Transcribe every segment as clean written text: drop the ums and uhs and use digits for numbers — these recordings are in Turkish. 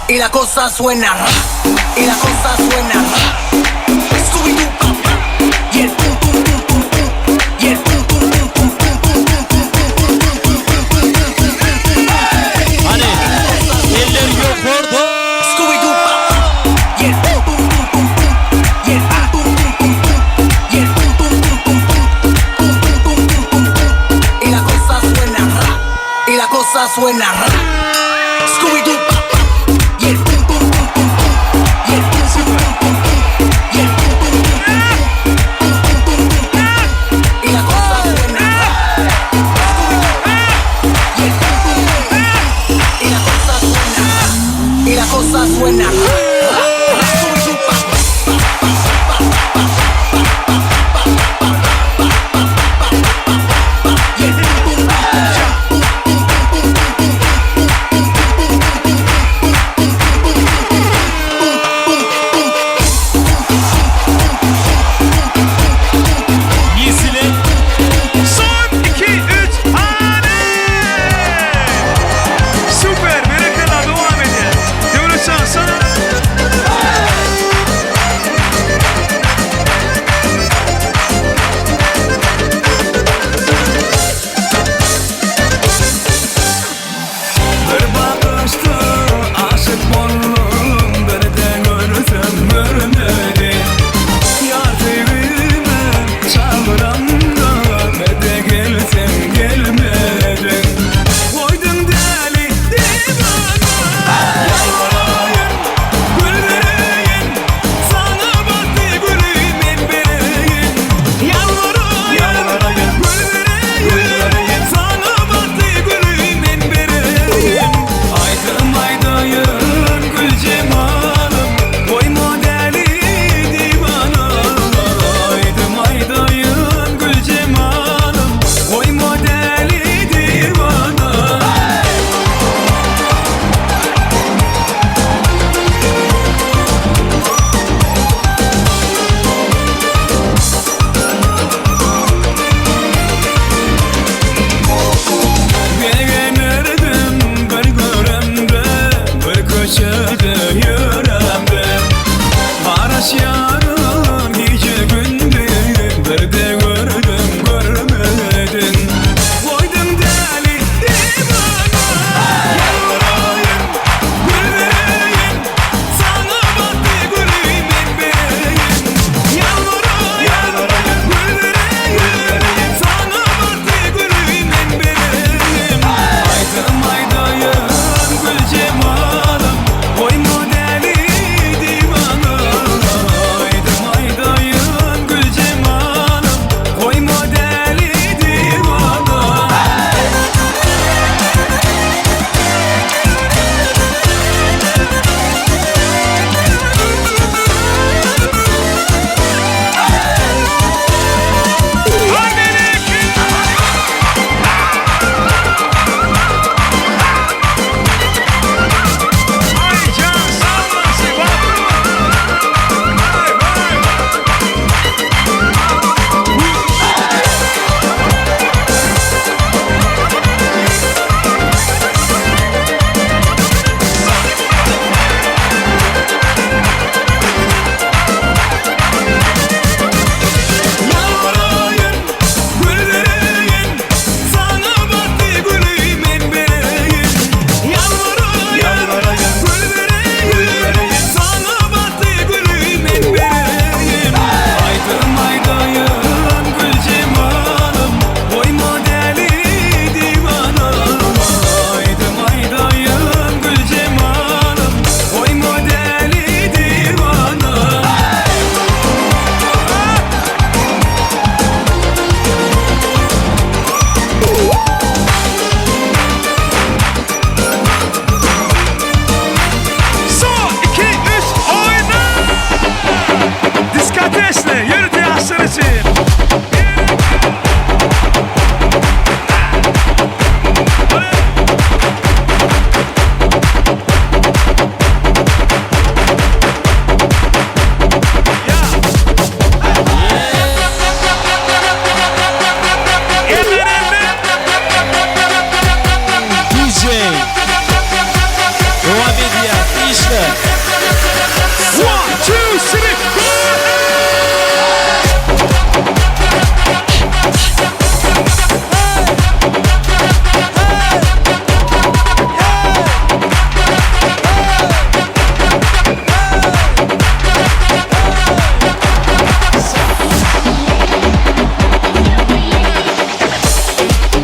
Y la cosa suena, y la cosa suena. Scooby-Doo, papá. Y el pum pum pum pum pum. Y el pum pum pum pum pum pum pum pum pum pum pum pum. Hani eller yok orada. Scooby-Doo, papá. Y el pum pum pum pum pum. Y el pum pum pum pum pum. Y el pum pum pum pum pum. Pum pum pum pum pum pum. Y la cosa suena, y la cosa suena. Scooby-Doo, papá. Suena. Super, Miracle açtı aşık bollum berde görsem görmedi yar sevime çağıram da berde gelsen gelmedin koydun deli divana yalvarayım gül vereyim sana baktı gülüm en vereyim yalvarayım gül vereyim sana baktı gülüm en vereyim aydım aydayım gül cemalım koyma deli divana aydım aydayım gül cemalım koyma deli divana Beğenirdim bir göremde bir köşede yüremde Maraş yarın gece gündüz bir de gördüm görmedin koydum deli divana yalvarayım gül vereyim sana baktı gülüm en vereyim yalvarayım gül vereyim sana baktı gülüm en vereyim aydım aydayım gül cemalım koyma deli divana aydım aydayım gül cemalım koyma deli divana Yalvarayım gül vereyim sana baktı gülüm en vereyim yalvarayım gül vereyim sana baktı gülüm en vereyim aydım aydayım gül cemalım koyma deli divana aydım aydayım gül cemalım koyma deli divana Son 2 3 oyna. Diskatesle yürütü yaşlar için. DJ Devam ediyor işte. 1 2 3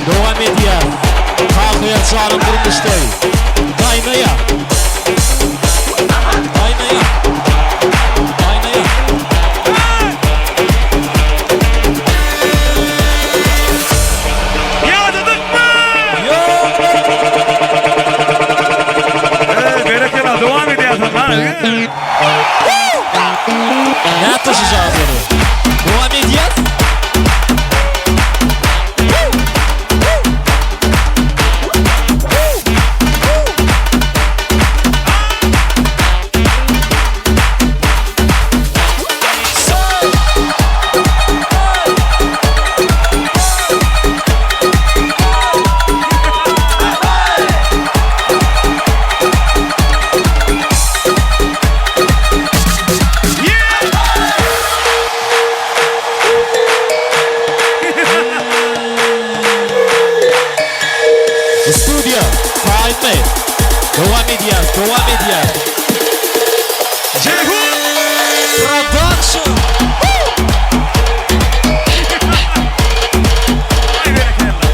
Devam ediyor. Kalkıyor çağrım durmuş değil. Kaynaya. Kaynaya. Kaynaya. Yağdırdık mı? Yok. Berekela devam ediyor lan. Ne taşıyacağız onu? Devam ediyor. Devam ediyaz, devam ediyaz. Ceyhun. Production. Ay bereketler.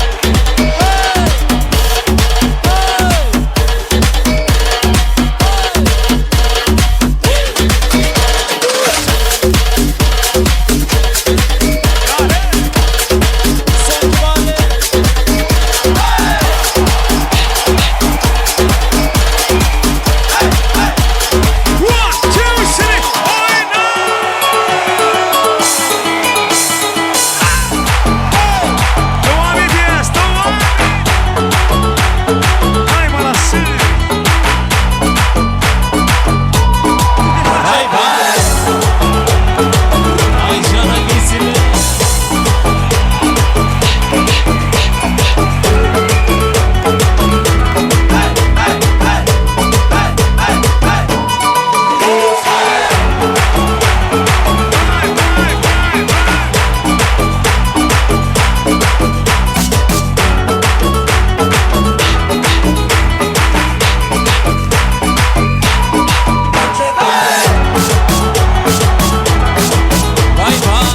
One, two, three, oyna! Devam edeceğiz, devam. Ay manası. Hay bay. Ay cana geçsin. Vay, vay, vay, vay. Vay vay.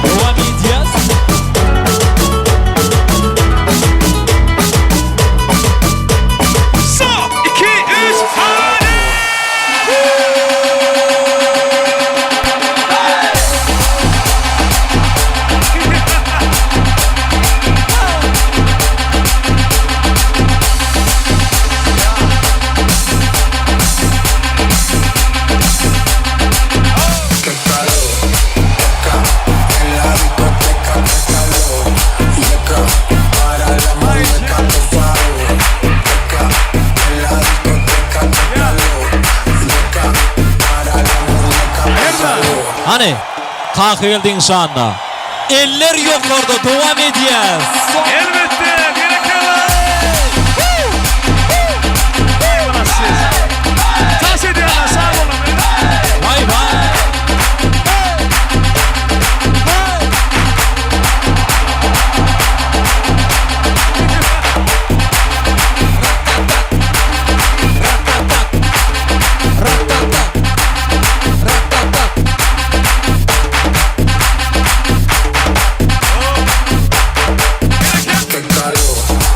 Devam ediyaz. Son, iki, üç, hadi! Hani kalk geldin şu anda. Eller yok orada, devam ediyaz. Elbette, bereketler. Ay manası. Dans ediyorlar, sağ olun. Vay vay.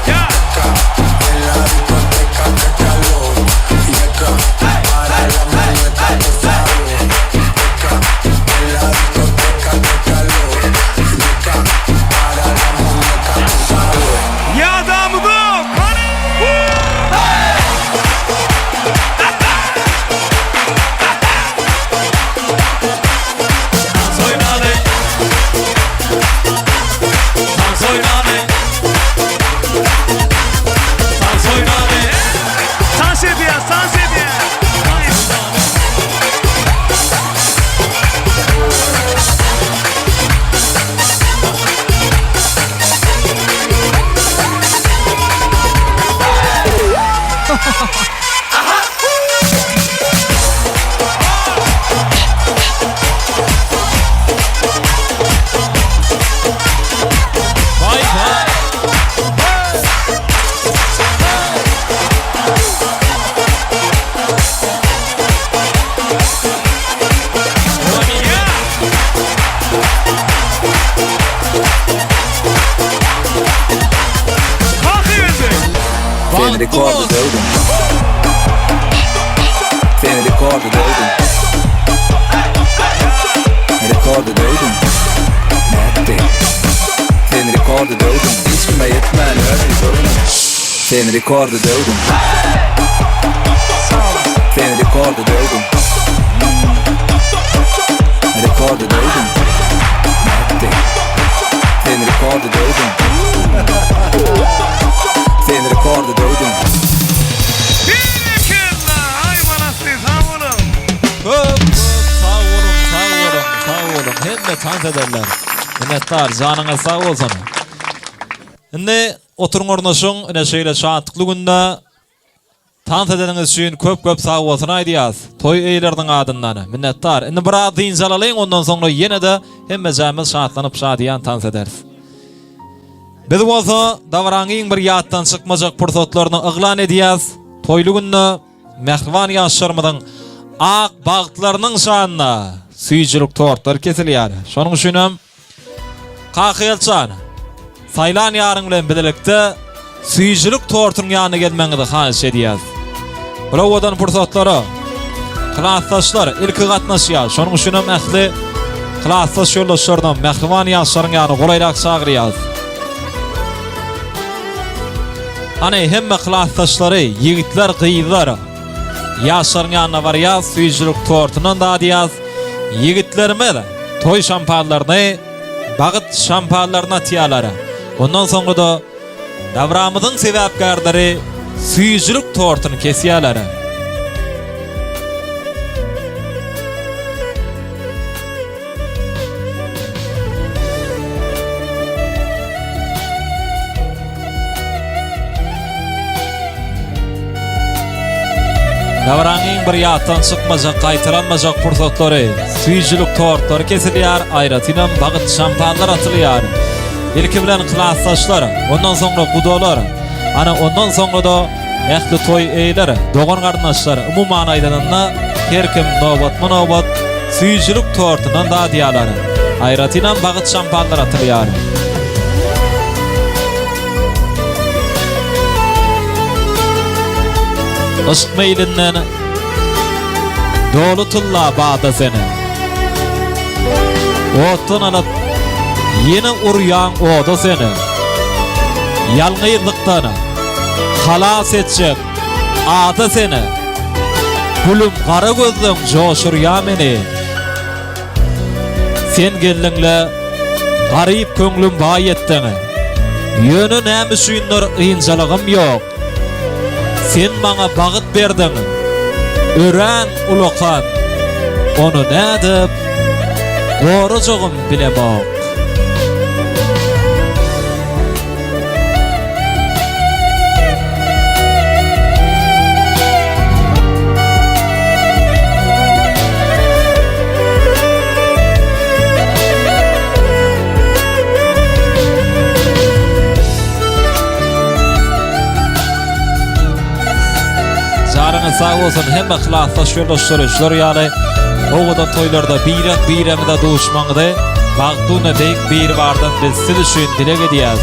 Ya. Ya Damuduk. Soynalı. Soynalı. Soynalı. Dans ediyoruz, dans ediyoruz. Vay vay. Devam ediyaz. Fin rekordet ögon. Fin rekordet ögon. Rekordet ögon. Nätti. Fin rekordet ögon. Iskma yetmän över i början. Fin rekordet ögon. Fin rekordet ögon. Rekordet ögon. Nätti. Fin rekordet ögon. Fin rekordet ögon. Ay manası, sağ olun. Sağ olun. Hem de tant ederler. Minnettar, canına sağ olsun. Şimdi oturun ornaşın, yine şöyle şahatlıklı günde tant edeniniz için köp sağ olsun aydiyaz. Toy eylerden adından. Minnettar. Şimdi bir adı inşalalayın, ondan sonra yine de hem mecamiz şahatlanıp şadiyan tant ederiz. Biz bolsa davraňyň bir ýatdan çykmajak pursatlaryny yglan edýäs. Toýly günde mehriban ýaşlarymyň ak bagtlarynyň şanyna süýjülük tortlar kesilýär. Şonuň üçin hem Kakyalçan saýlan ýaryň bilen bilelikde süýjülük tortunyň ýanyna gelmeňizi haýyş edýäs. Bulan pursatlary klassdaşlar ilki gatnaşýar. Şonuň üçin hem ähli klassdaş ýoldaşlardan mehriban ýaşlaryň ýanyna golaýrak çagyrýar. Hani hemme klassdaşlary, ýigitler, gyýlar ýaşlaryň ýanyna barýar, süýjülük tortunyň da diýär. Ýigitlerime de toy şampanlaryny, bagyt şampanlaryny atýarlar. Ondan soňra da davramyzyň sebäpkärleri süýjülük tortuny kesýärler. Davraňyň bir ýatdan çykmajak, gaýtaranmajak pursatlary, süýjülük tortlary kesilýär, aýratynam bagyt şampanlar atylýar. Ilki bilen klassdaşlar, ondan soňra gudalar, ana ondan soňra da ähli toy eýleri, dogan garnaşlar, umumyň aýdanyna her kim nobat süýjülük tortunyň da diýýärler. Aýratynam bagyt şampanlar atylýar. Aşk meylinden dolutulla bağda seni otun alıp yeni uryan oda seni yalgıylıktan halas etcek adı seni gülüm kara gözlüm coşur ya meni sen gelinle garip köngülüm bay ettin yönü nämişinler ıyıncalığım yok. Sen bana bagyt berdin, ören ulakan, onu nädip, gorajagym bilemok. Sağ olsun hem klassdaş ýoldaşlar ýaly owada toýlarda biremide duşmaňdy. Bagtyna beýik bir bardan biz siz üçin dilek edýäs.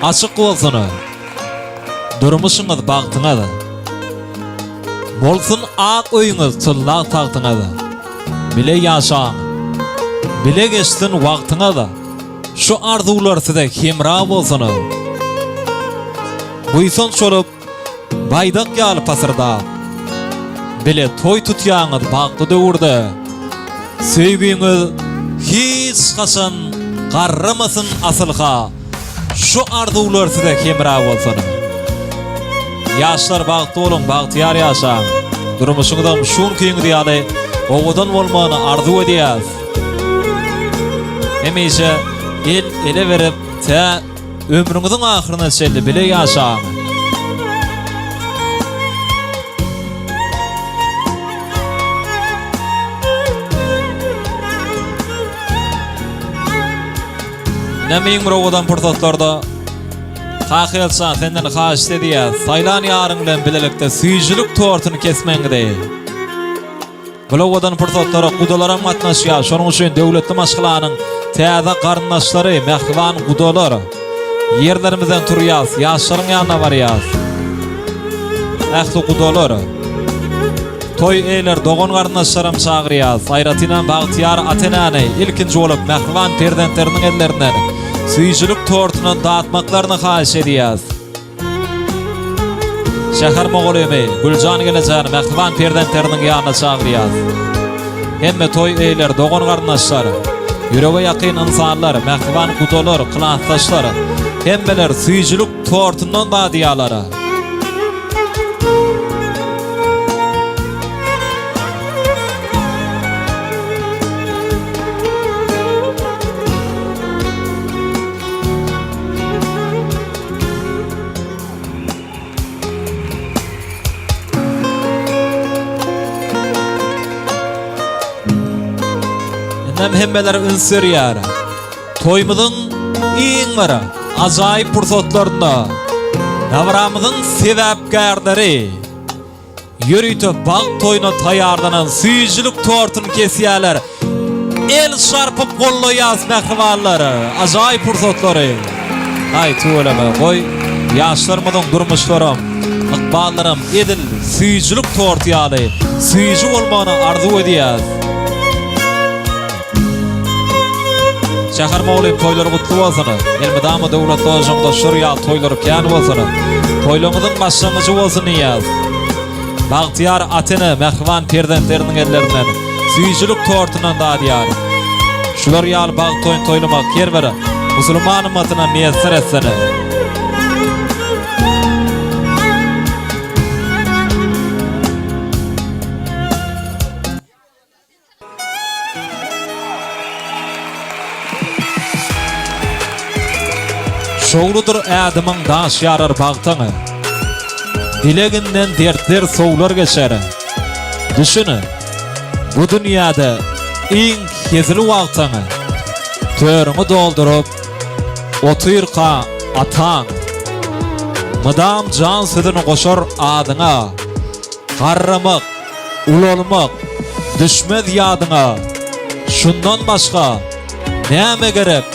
Açık bolsun, durmuşuňyz bagtyňa, bolsun ak öýüňiz çyllak tagtyňa, bile ýaşaň, bile geçsin wagtyňa, şu arzular size hemra bolsun. Buýsan çolup, baydak ýaly pasyrda, bile toy tutýaňyz bagty döwürde, söýgüňiz hiç haçan garramasyn asylga. Şu arzular size hemra bolsun. Ýaşlar bagty bolun, bagtyar ýaşaň. Durmuşyňyzdan şun köyüňi diýýärler, owadan bolmany arzu edýäs. Hemeýse el ele berip, ömrüňiziň ahyryna çeldi bile ýaşaň. Nämeň murowadan pursatlarda Hakyatsa senden haş edýär. Saýlan ýaryň bilen bilelikde süýjülük tortuny kesmeňi değil. Bulowadan pursatlara gudalara matnaşýar. Şonuň üçin döwletli maşgylanyň täze garyndaşlary, mehriban gudalar yerlerimizden turýas, ýaşlaryň ýanyna barýas. Ähli gudalar toy eýler dogon garyndaşlarym çagyrýas. Ayratyna Bagtyar Atenany ilkinji bolup mehriban perdentleriň ellerinden süýjülük tortuny dağıtmaklaryny haýyş edýäs. Şäher mogolymy Güljan gelejäni mehriban perdentleriň ýanyna çagyrýas. Hemme toy eýler dogon garyndaşlary, ýürege ýakyn insanlar, mehriban gudalar, klantaşlar, hemmeler süýjülük tortundan badýalary. Hemmeler ünsürýär. Toýmyzyň iň bara ajaýyp pursatlarynda Davramyzyň sebäpkärleri ýürüýte bag toýuna taýýarlanan süýjülük tortuny kesýärler. El şarpyp gollaýas mehribanlary, ajaýyp pursatlary. Ay tuğlama goý, ýaşlarymyň durmuşlarym, ykballarym edil süýjülük tortuýaly, süýjü bolmany arzu edýär. Şäher mogolyny toýlary gutly bolsun. Elmydamy döwlet dojaňda şurya toýlary kän bolsun. Toýlaryňyň başlangyjy bolsun ýaz. Bagtyar Ateny mehriban perdentleriň ellerinden süýjülük tortunan dadýar. Şular ýaly bag toýun toýlamak kerbere musulman ummatyna meýsir etsene. Şoğludur ädimiň daş ýarar bagtaňy. Dileginden dertler sowlar geçer. Düşünü, bu dünýäde iň kezili wagtaňy törüňi doldurup, otyrka ataň, mydam jan südüni goşar adyňa, garramak, ulolmak, düşmez ýadyňa. Şundan başga näme gerek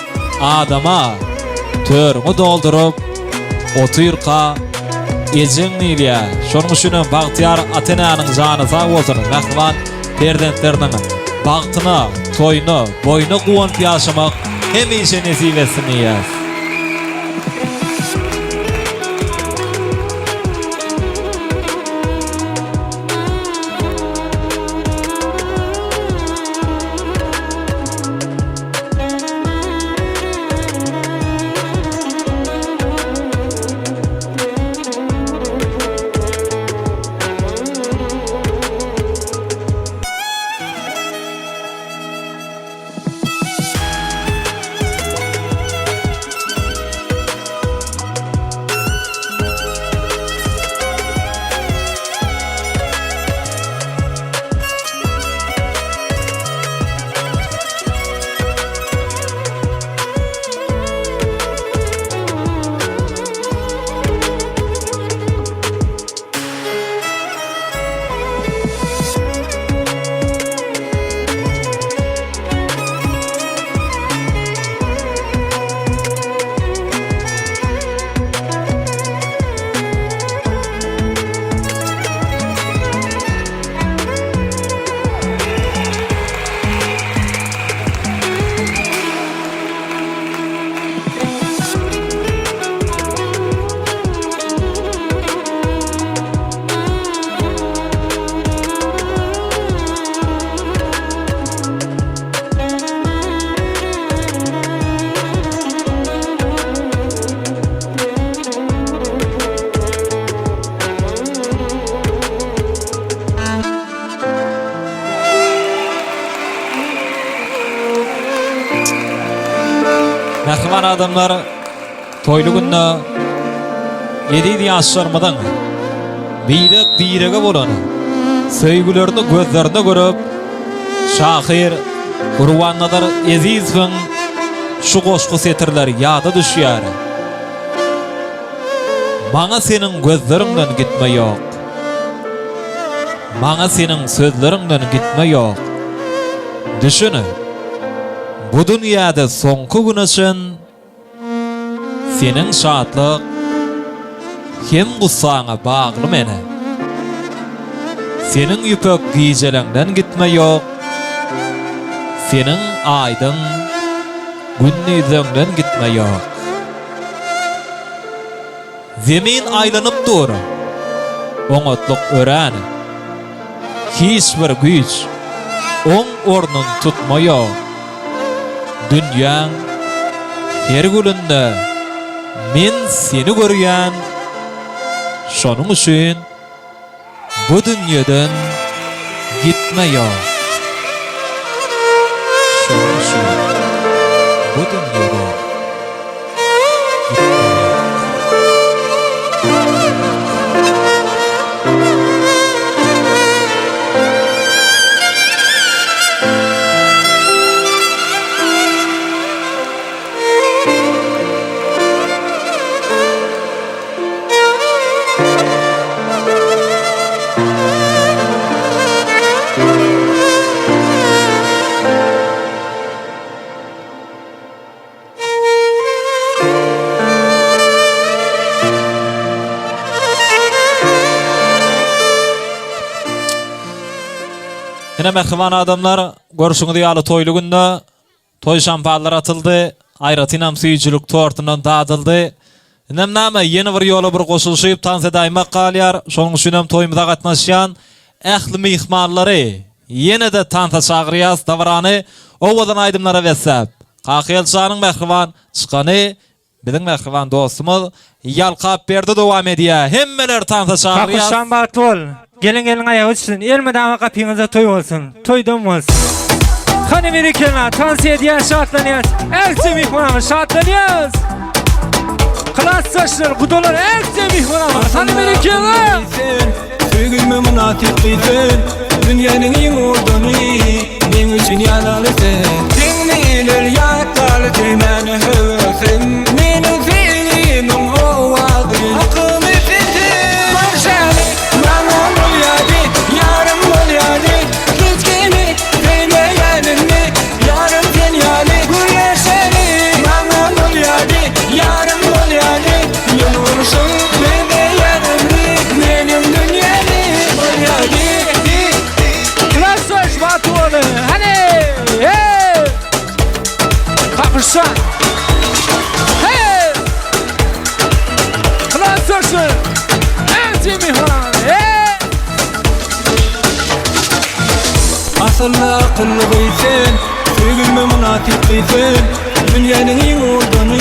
adama? Törüňi doldurup, otyrka ejeň nilýär. Şonuň üçin Bagtyar Atenanyň jany sag bolsun, mehriban perdentleriň bagtyna, toýuny, boýuna guwanyp ýaşamak hemişe nesip etsin ýaz. Mehriban adamlar toylu günde 7 ýaşlarymyň birege bolan söýgülerini gözlerinde görüp Şahir Urwannadar Ezizowyň şu goşgu setirler ýada düşýär. Maňa seniň gözleriňden gitme ýok. Maňa seniň sözleriňden gitme ýok. Düşünü. Bu dünýäde soňky güneşin seniň şadlyk hem gussaňa bagly mene. Seniň ýüpek giýjeleňden gitme ýok. Seniň aýdyň günnüzüňden gitme ýok. Zemin aýlanyp dur. Oňatluk örän. Hiç bir güýç oň ornun tutma ýok. Dünýäň her gülünde men seni görýän. Şonuň üçin bu dünýeden gitme ýok. Şonuň üçin bu dünýeden gitme ýok. Yine mehriban adamlar, görüşüňiz ýaly toýly günde toý şampanlar atyldy, aýratynam süýjülük tortundan dadyldy.Inem näme ýeni bir ýola bir goşulşyp tans edäýmek galýar. Şonuň üçin hem toýumyza gatnaşýan ähli mihmanlary ýene-de tansa çagyrýas davrany owadan aýdymlara wetsap. Qakyalçanyň mehriban çykany biziň mehriban dostumyz ýalkap berdi dowam edýär. Hemmeler tansa çagyrýas. Kakuşan batı ol. Gelin ayağı uçsun. Elmeden kapınıza toy olsun. Toydum olsun. Hani Amerikanlar tansiye diye şartlanıyoruz. Elçi mihmanımız şartlanıyoruz. Klas saçlar, kudolar elçi mihmanımız. Hani Amerikanlar. Söygülme münafıklıysan dünyanın en ordunu men üçün yanalısın. Dinliler yakal tümeni hövsün. Menin fiilimin o vadı akım efendim. Marşali manam ol yadi yarım ol yadi. Hiç kimi sevmeyenin mi yarım sen yadi. Gülleşeli manam ol yadi yarım ol yadi. Yanılmışım bebeğenim mi benim dünyelim ol yadi. Klas saç batı ol. Hani. Hey. Kakuşan. Hey. Klas saçlar. Elçi mihmanımız. Hey. Asılla akıllıysan, söygülme münafıklıysan. Dünyanın en ordunu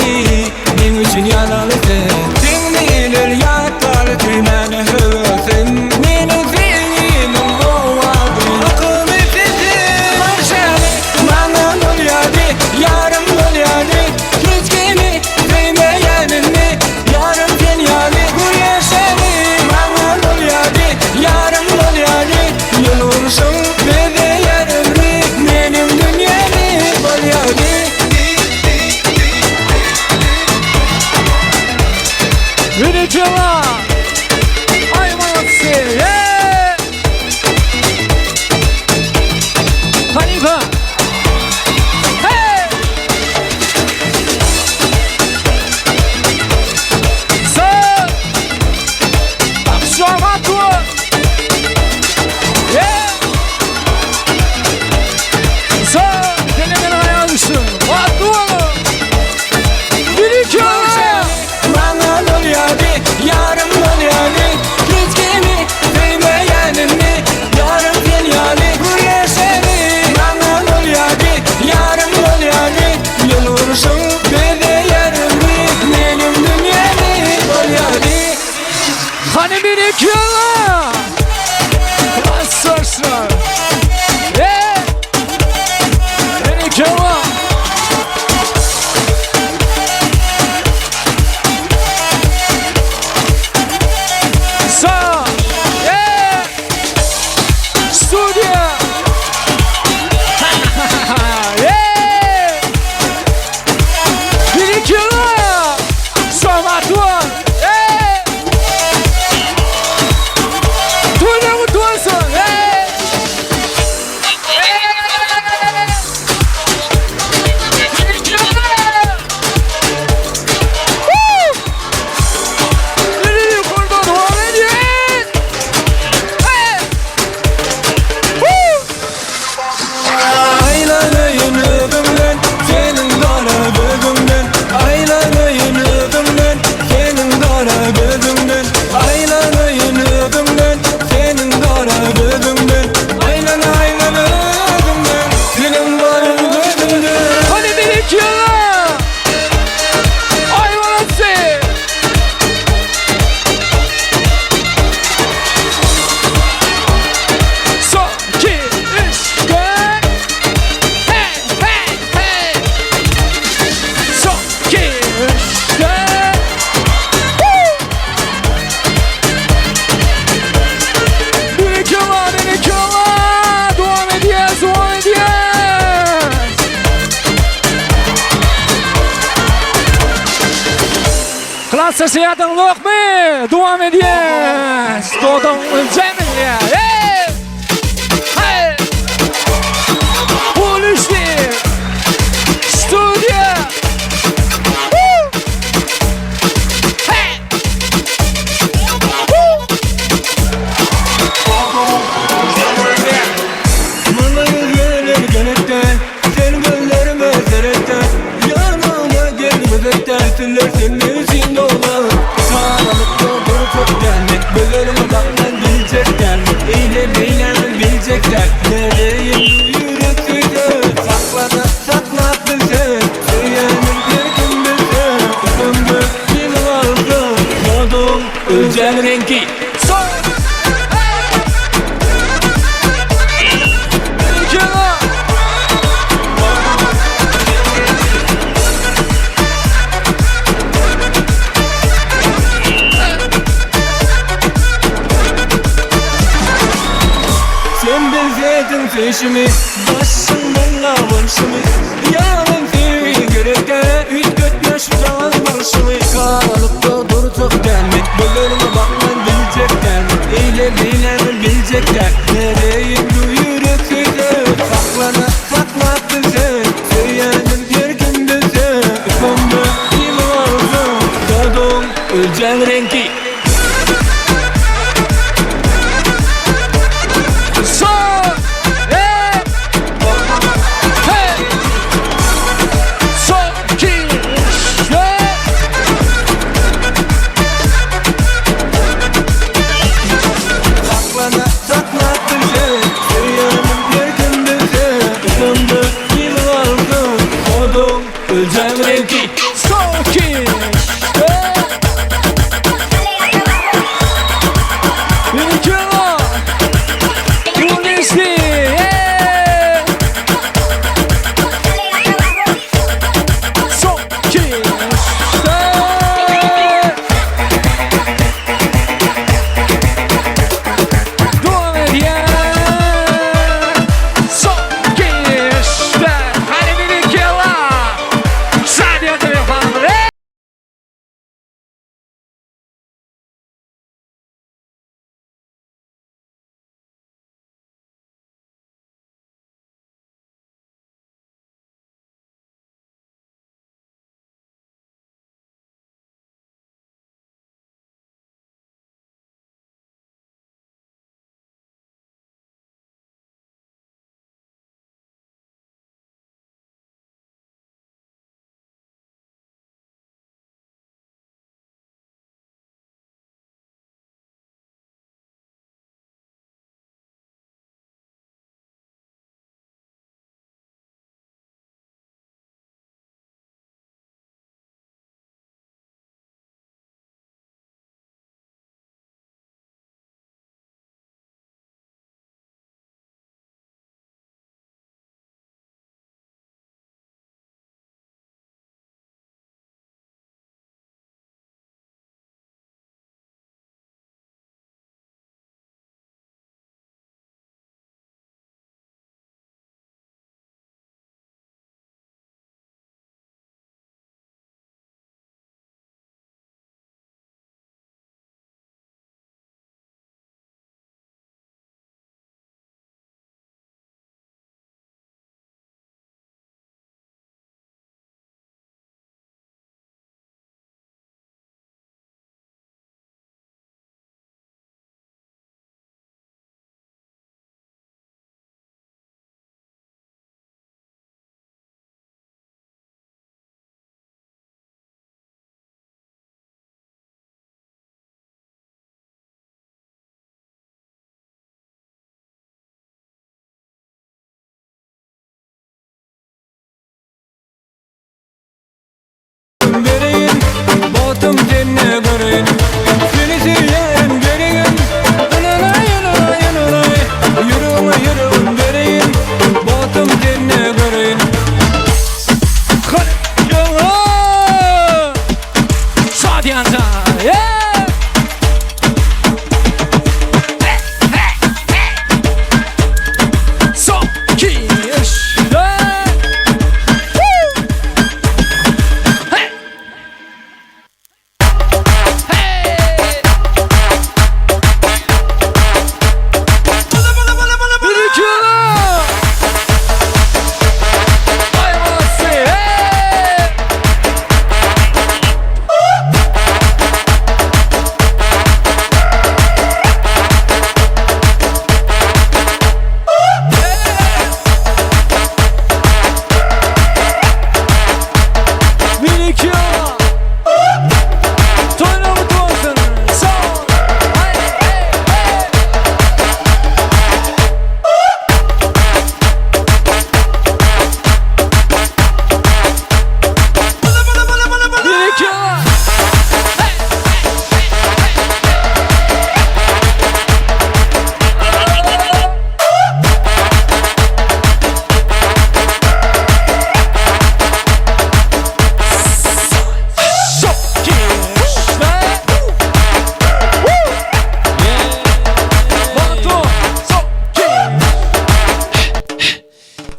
men üçün yanalısın. Dinliler yakal tümeni hövsün. Menin fiilimin o vadı akım efendim. Marşali manam ol yadi yarım ol yadi. Hiç kimi sevmeyenin mi yarım sen yadi. Gülleşeli manam ol yadi yarım ol yadi. Yanılmışım bebeğenim mi benim dünyelim ol yadi. Amerikanlar. Ay manatsı. Hassasiyatın yok mu? Devam ediyoruz. Doğdun öleceğim ya. Hey! Hey! Polisi! Stüdyo! Woo! Hey! Woo! Mırlayı gelir gerekten, sen gözlerime serekten, yanıma gelmedekten, siller senin için dolan. Karanlıkta durup çok gelmek, gözlerime bakman bilecekler, eyle bilecekler. Nereye yürek size, sakladı sen, söylenir bir gün bilsen, ömrü bir vardı, doğdum öleceğin rengi. Sen bilseydin peşimi, başımdan lavanşımı, yarın sevgi gereken, 3-4 yaşından marşımı. Karanlıkta duracak gelmek, gözlerime bakman bilecekler, eyle bilecekler. Nereye yürek size, sakladı sen, söylenir bir gün bize, ömrü bir vardı, doğdum öleceğin rengi. Sakladı sen,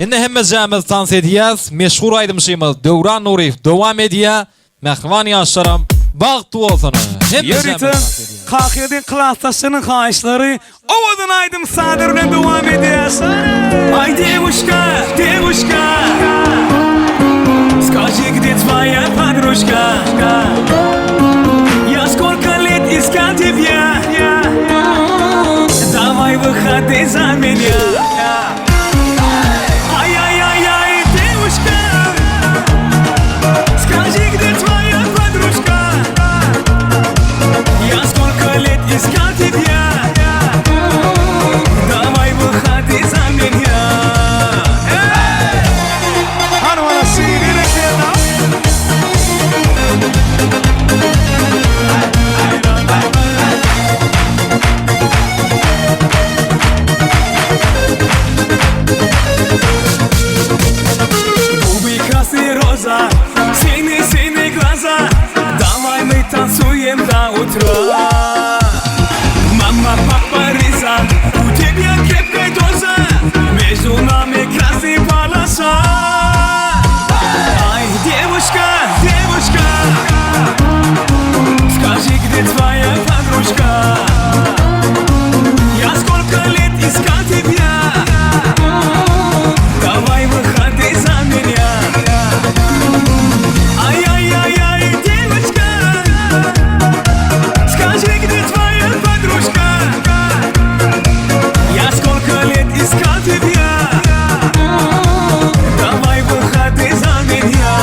Indi hemme jamyz tans edýäs. Meşhur aýdymşymyz Döwran Nuriýew dowam edýär. Mehriban ýaşlaram bagty bolsun. Yöritin Kakhyadin klastaşının kayışları Ovadın aydım sadırına devam ediyorsun. Ай, девушка, девушка, скажи, где твоя подружка? Я сколько лет искал тебя, давай выходи за меня. Ай-яй-яй-яй, девушка, скажи, где твоя подружка? Я сколько лет искал тебя, давай выходи за меня. I don't wanna see it again now. Губы красные роза, синие глаза, давай мы танцуем до утра. Мама, папа, Риза, у тебя крепкая доза, между нами красный полоса. Ай, девушка, девушка, скажи, где твоя подружка? Я сколько лет искал тебя, давай выходи за меня. Ай-яй-яй-яй, девочка, скажи, где твоя подружка? Я сколько лет искал тебя, давай выходи за меня.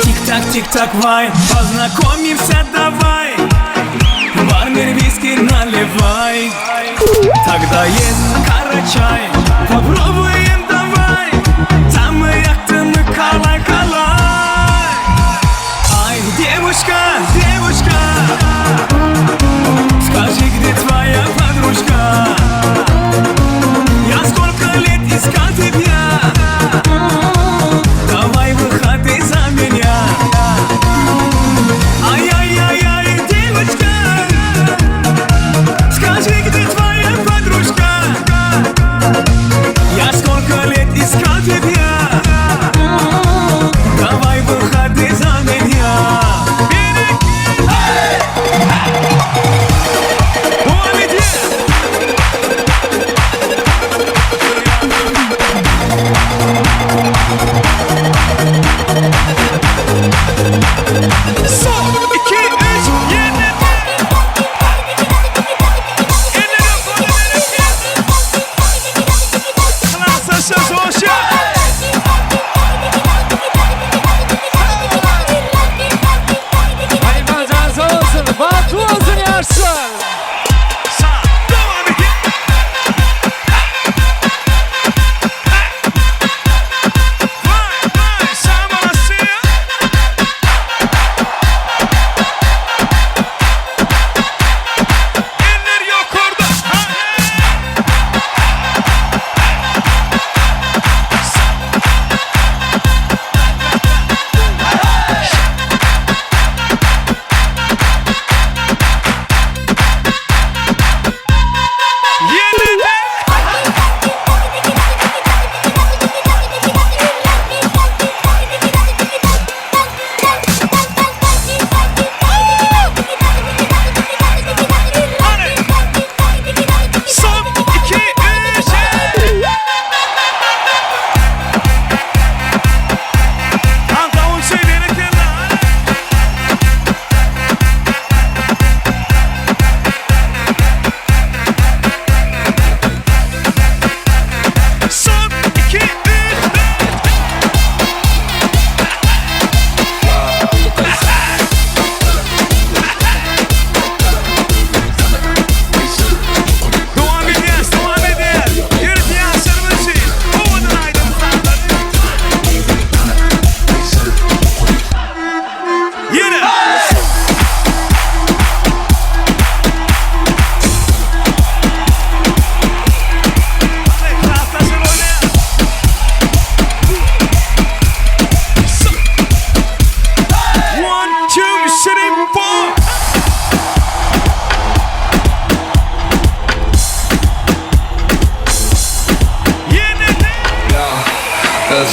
Тик-так, тик-так, вай, познакомимся давай. Бармер виски наливай, тогда есть карачай. Попробуем давай, там мы яхтым и калай-калай. Ай, девушка, девушка, скажи, где твоя подружка? Я сколько лет искал тебя, давай выходи за меня. Ай-яй-яй-яй, девочка, скажи, где твоя подружка? Я сколько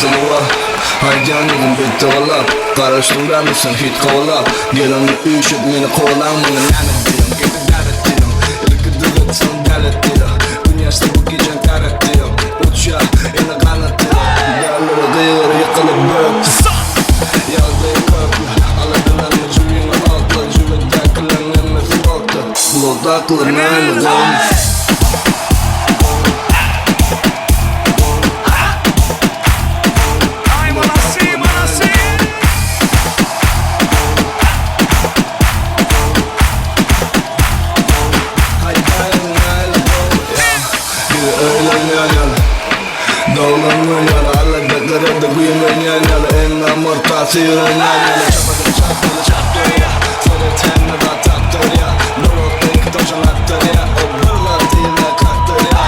sılıva Haycan dedim bitti oğlum Karıştım ben de sen hit kovalap Gelini üşüp meni kovalan Bana lanet diyorum Gebe davet diyorum İlgi dıgıt sana dalet diyorum Dünyasında bu gecen karet diyorum Uçya ene kanat diyorum Derleri dayıları yıkılıp böktü Yazdığı köklü Aladılarını cümleni altla Cümletakilerin emmesi oldu Bulodakların aynı olmuş Bekler de kuyumun yanyalı En amor tasıyırın yanyalı Çapadım çaktırı çaktır ya Sonra tenme da taktır ya Nurot'taki doşan attır ya O burlar değil kaktır ya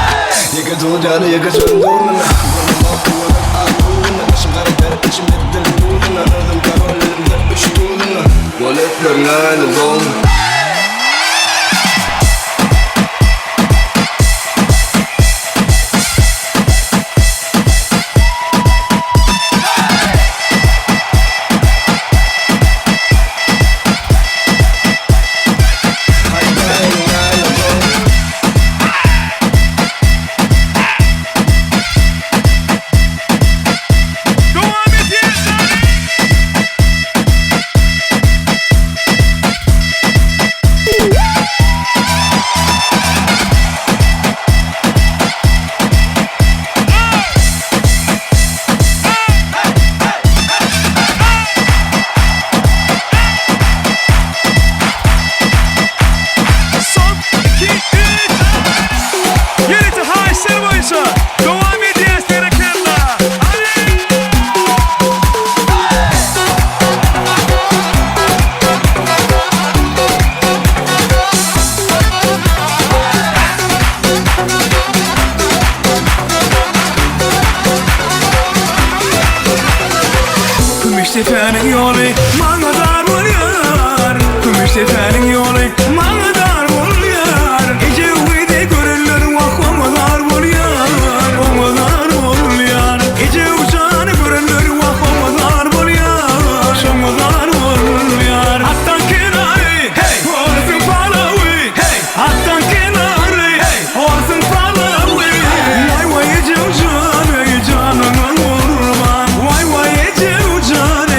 Yıkı tuğcanı yıkı söndürmene Bunun okuyarak aklına Başım karakter içim ettir buğduna Ördüm karollerimde üşüğüdüne Voletlerin aynı doğum Seferin yolu bana dar oluyor Gümüş seferin yolu bana dar oluyor Gece uyudu görürler vah bana dar oluyor Bana dar oluyor Gece uçanı görürler vah bana dar oluyor Bana dar oluyor Hattan kenarı hey olsun palavı hey Hattan kenarı hey olsun palavı Vay vay gece uçanı canımın vurman Vay vay gece uçanı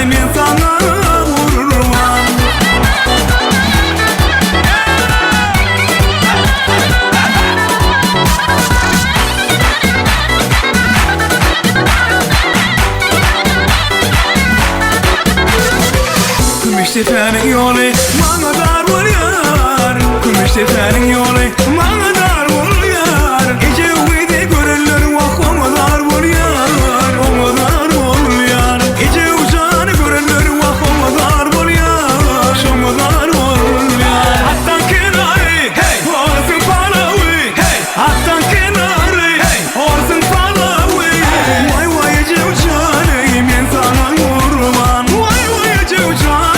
seferin yolu bana dar oluyor Gümüş seferin yolu bana dar oluyor Gece uyudu görürler vah bana dar oluyor Bana dar oluyor Gece uçanı görürler vah bana dar oluyor Bana dar oluyor Hattan kenarı hey olsun palavı hey Hattan kenarı hey olsun palavı Vay vay gece uçanı ben sana vurman Vay vay gece uçanı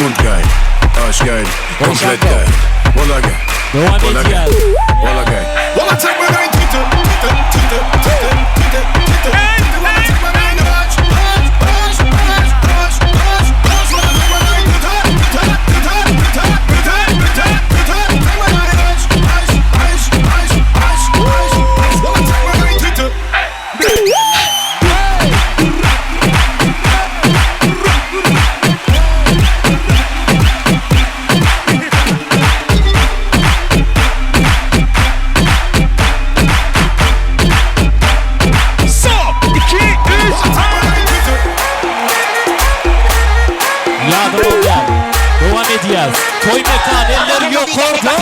Mund geil, Arsch geil, komplett geil. Walla geil, Walla geil, Walla geil. Walla zeig mal dein Titel, Titel, Titel, Titel, Titel, Titel. Walla zeig mal deine Arsch, Arsch. Toy mekan eller yok orada.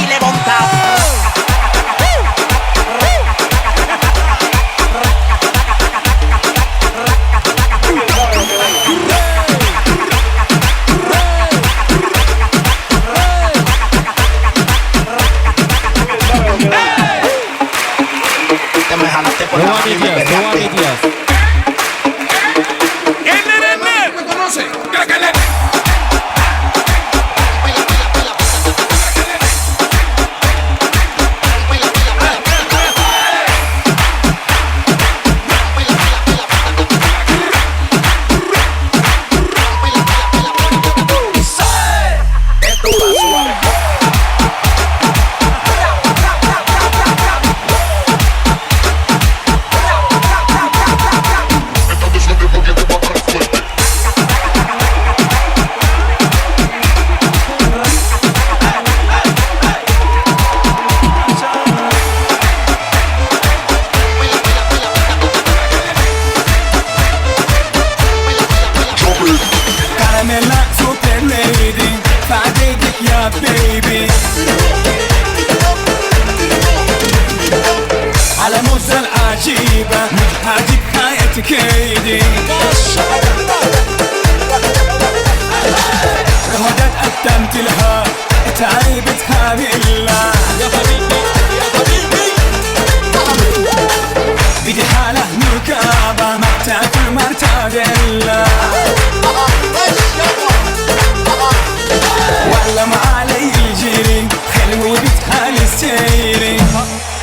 Devam edeceğiz. Karamella super lady, fadeydik ya baby. على موزة العجيبة عجيب حياتك ايدي رهدت قدمت لها تعيبتها بالله يا حبيبي يا حبيبي بدي حالة مركبة ما بتاكل مرتدلة والله ما علي الجري حلو بتحالي السيري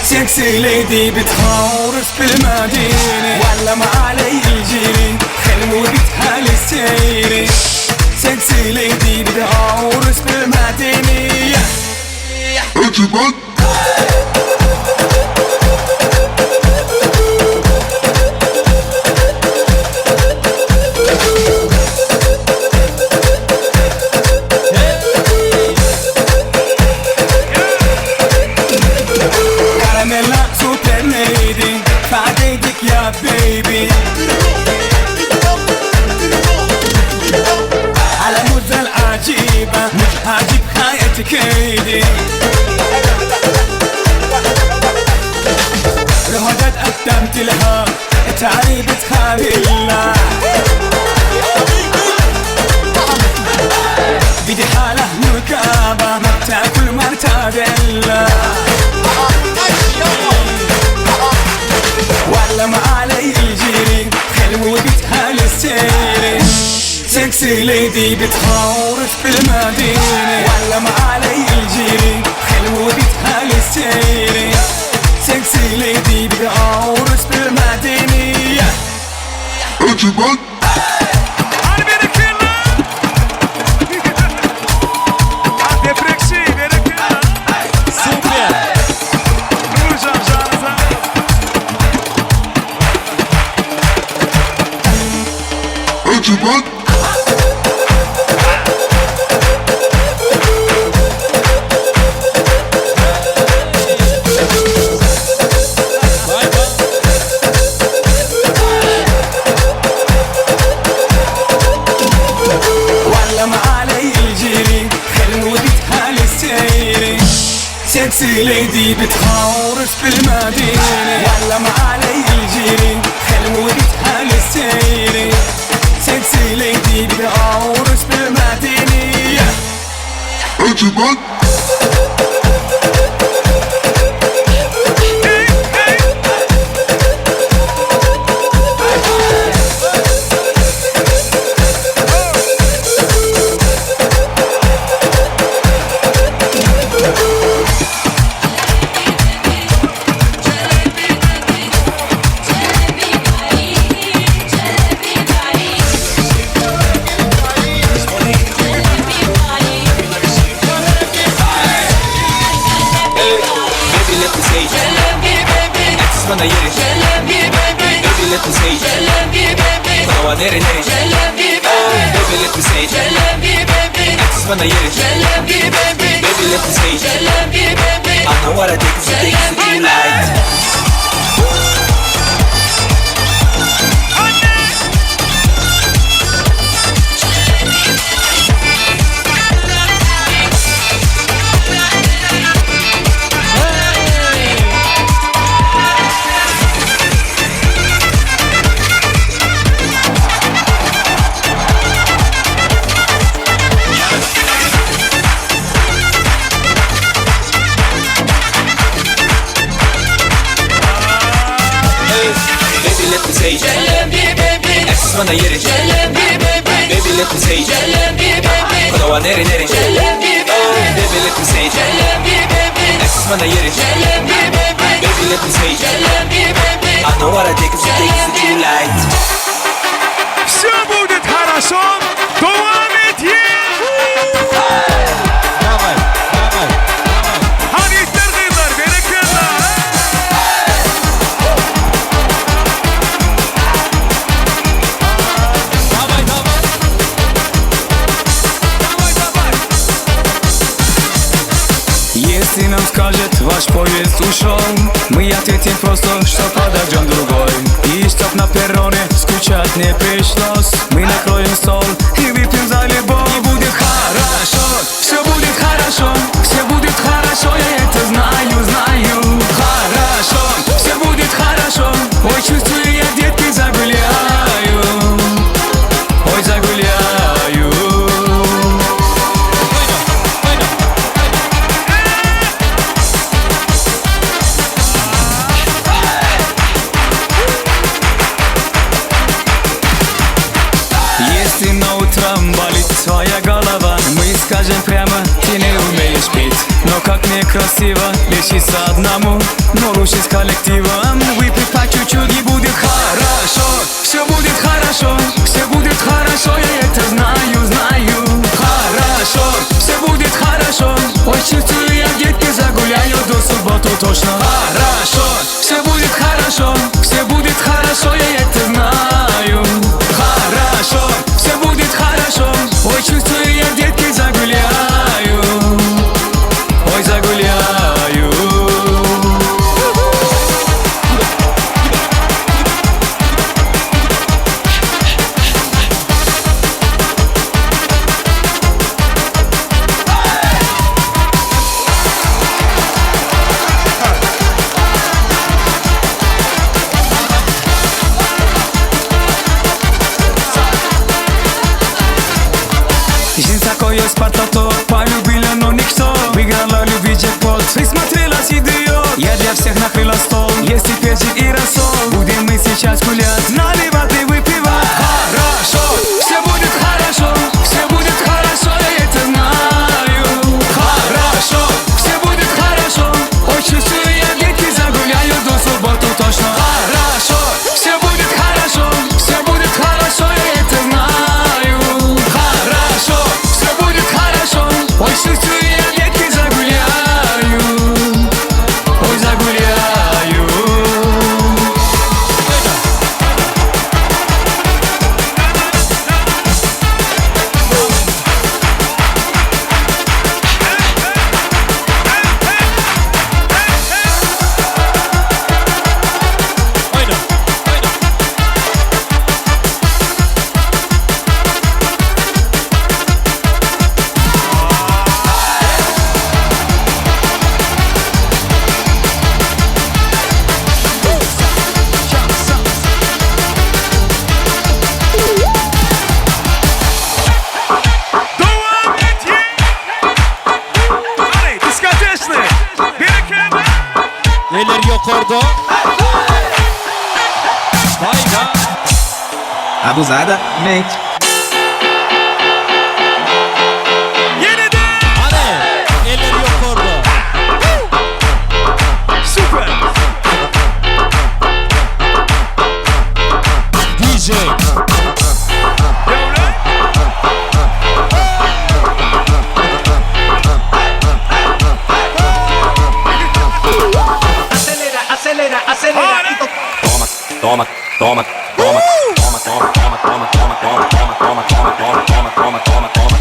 سكسي ليدي بتخورس بالمدينة والله ما علي الجري حلو بتحالي السيري سكسي ليدي بتخورس بالمدينة كراميلا سوبر ليدي فعديدك يا بيبي على موزة العجيبة عجيب حياتك ايدي رهدت قدمت لها تعريبتها بالله بدي حالة مركبة ما بتاكل مرتدلة والله ما علي الجري حلو بتحالي السيري سكسي ليدي بتخورس بالمدينة والله ما علي الجري حلو بتحالي السيري سكسي ليدي بتخورس بالمدينة Super. والله ما علي الجري حلو بتحالي السيري سكسي ليدي بتخورس بالمدينة والله ما علي الجري حلو بتحالي السيري سكسي ليدي بتخورس بالمدينة bana yeri Baby let me say Bana nere Baby let me say Siz bana yeri Baby let me say I know what I take is the things that you like say Ersiz bana yeri Baby let me say Kodawa nere nere Baby let me say Ersiz bana yeri Baby let me say I know what I take is the green light. Все будет хорошо, Дуамит Давай, давай, давай. Hadi isterdiler, bereketler. Давай, давай. Если нам скажет ваш поезд ушел, мы ответим просто, что подождем другой. И чтоб на перроне скучать не пришлось, мы накроем стол и выпьем за любовь. И будет хорошо, все будет хорошо, все будет хорошо, я это знаю, знаю. Хорошо, все будет хорошо, ой, чувствую я, детки, загуляю. Ой, загуляю. Если на утром болит твоя голова, мы скажем прямо, ты не умеешь петь. Но как некрасиво лечиться одному, но лучше с коллективом. Выпить по чуть-чуть и будет хорошо. Все будет хорошо, все будет хорошо, я это знаю, знаю. Хорошо, все будет хорошо. Ой, чувствую я, детки, загуляю до субботу точно. Хорошо, все будет хорошо, все будет хорошо, я это знаю. Хорошо, все будет хорошо. Ой, чувствую я, детки, загуляю. Ой, загуляю. Жизнь такое Спартатор, полюбила, но никто. Выиграла любви джекпот, и смотрелась идиот. Я для всех накрыла стол, есть и перчик, и рассол. Будем мы сейчас гулять, наливать и выпивать. Хорошо, все будет хорошо, все будет хорошо, я это знаю. Хорошо, все будет хорошо. Ой, чувствую я, детки, загуляю до субботу точно. Хорошо, все будет хорошо, все будет хорошо, я это знаю. Хорошо, все будет хорошо. Ой, чувствую я, детки, загуляю. Ой, загуляю. Eller yukarıda. Hayda. Abusada, mente. Yeniden Hadi. Eller yukarıda. süper. DJ. Acelera, acelera, acelera. Y Toma, toma, toma, toma, toma, toma, toma, toma, toma, toma, toma, toma, toma, toma, toma, toma.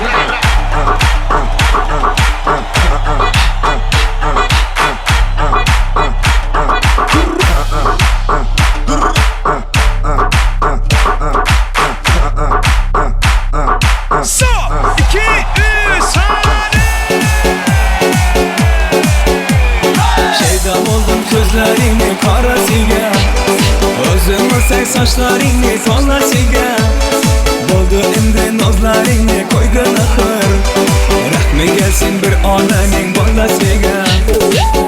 Yeah. sen saçlaringni to'lasiga Bo'ldi endi nozlaringni qo'ygin axir Rahmi gelsin bir onaning bolasiga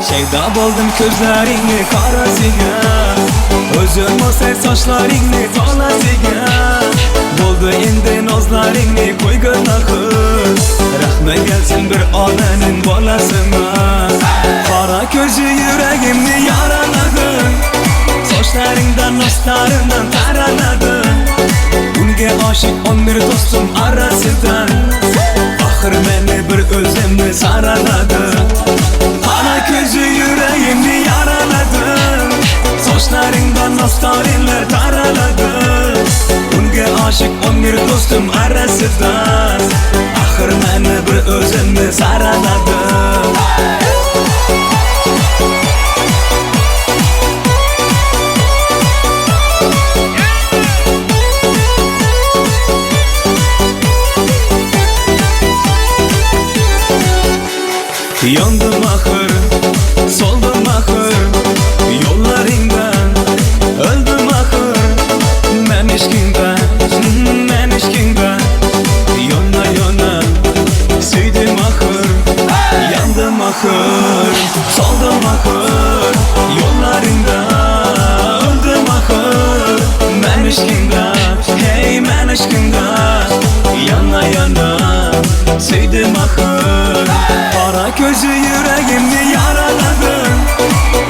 Shaydo bo'ldim ko'zlaringni qorasiga O'zim sen sochlaringni to'lasiga Bo'ldi endi nozlaringni qo'ygin axir Rahmi gelsin bir onaning bolasima Qora ko'zi yuragimni yaraladi Sochlaringdan nostlarimdan taraladi Unga oshiq 11 do'stim arasidan Axir meni bir o'zimni saraladi Qora ko'zi yuragimni yaraladi Sochlaringdan nostlaringlar taraladi Unga oshiq 11 do'stim arasidan Axir meni bir o'zimni saraladi Yondim axir, soldim axir Yo'llaringdan o'ldim axir Men ishkingdan Yona suydim axir Yandim axir, soldim axir Yo'llaringdan o'ldim axir Men ishkingdan, hey men ishkingdan Yona suydim axir Qora ko'zi yuragimni yaraladi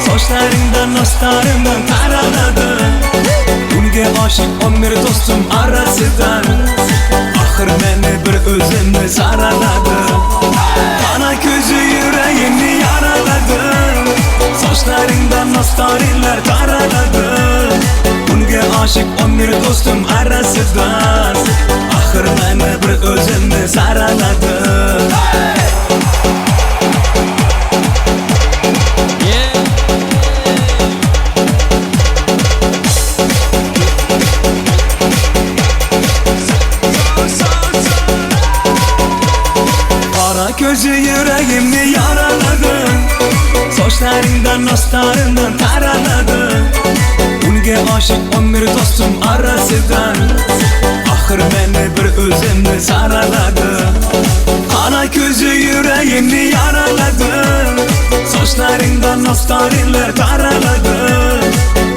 Sochlaringdan nostlarimdan taraladi Unga oshiq 11 do'stim arasidan Axir meni bir o'zimni saraladi Qora ko'zi yuragimni yaraladi Sochlaringdan nostlaringlar taraladi Unga oshiq 11 do'stim arasidan Axir meni bir o'zimni saraladi Ko'zi yuragimni yaraladi Sochlaringdan nostlarimdan taraladi Unga oshiq 11 do'stim arasidan Axir meni bir o'zimni saraladi Qora ko'zi yuragimni yaraladi Sochlaringdan nostlaringlar taraladi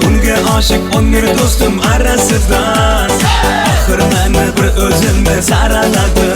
Unga oshiq 11 do'stim arasidan Axir meni bir o'zimni saraladi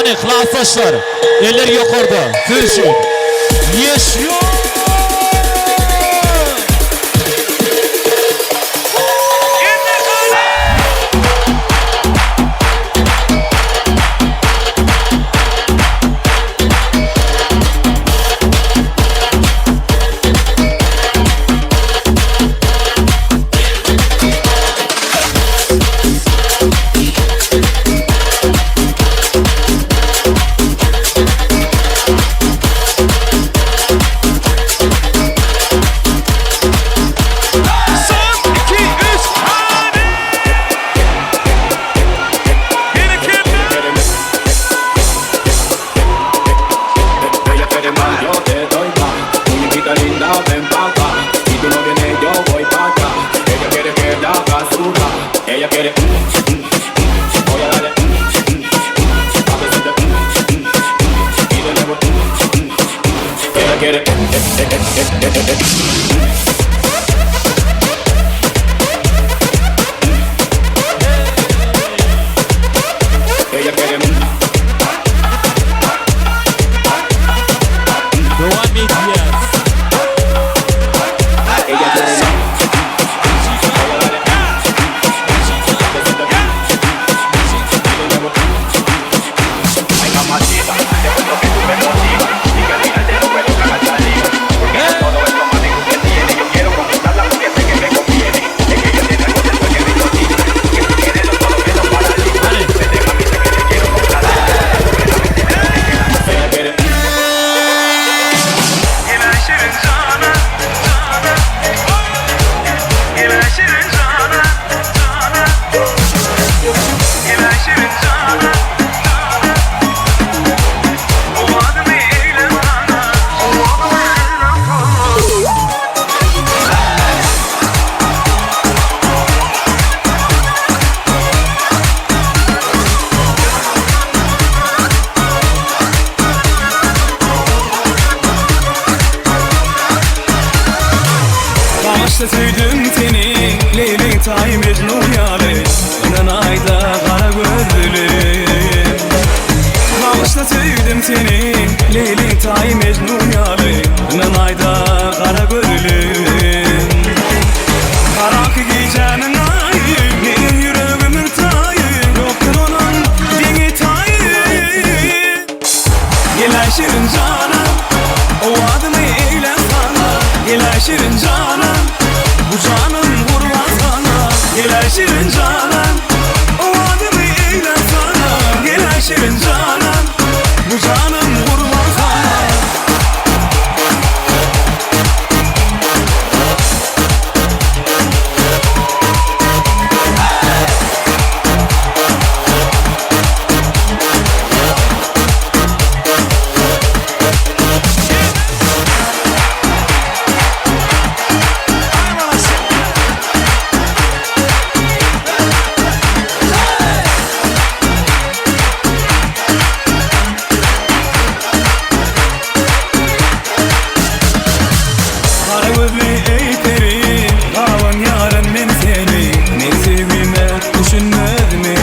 Hani klaslaşlar. Eller yukarıda. Fırşı. Yaşıyor. tay Mecnun yâre Inan ayda kara gözlüm Bağışla tüydüm seni Leyli tay Mecnun yâre Inan ayda kara gözlüm Karakı giyeceğinin ayı Benim yüreğimin tayı Yoktur onun dini tayı Gel şirin canım O adımı eyle sana Gel şirin canım Bu canım vurma sana Gel şirin canım O adımı eyle sana Gel şirin canım Bu canım vurma sana Kara gözlü ey peri Kavan yarın ben seni Ne sevime düşünmez mi?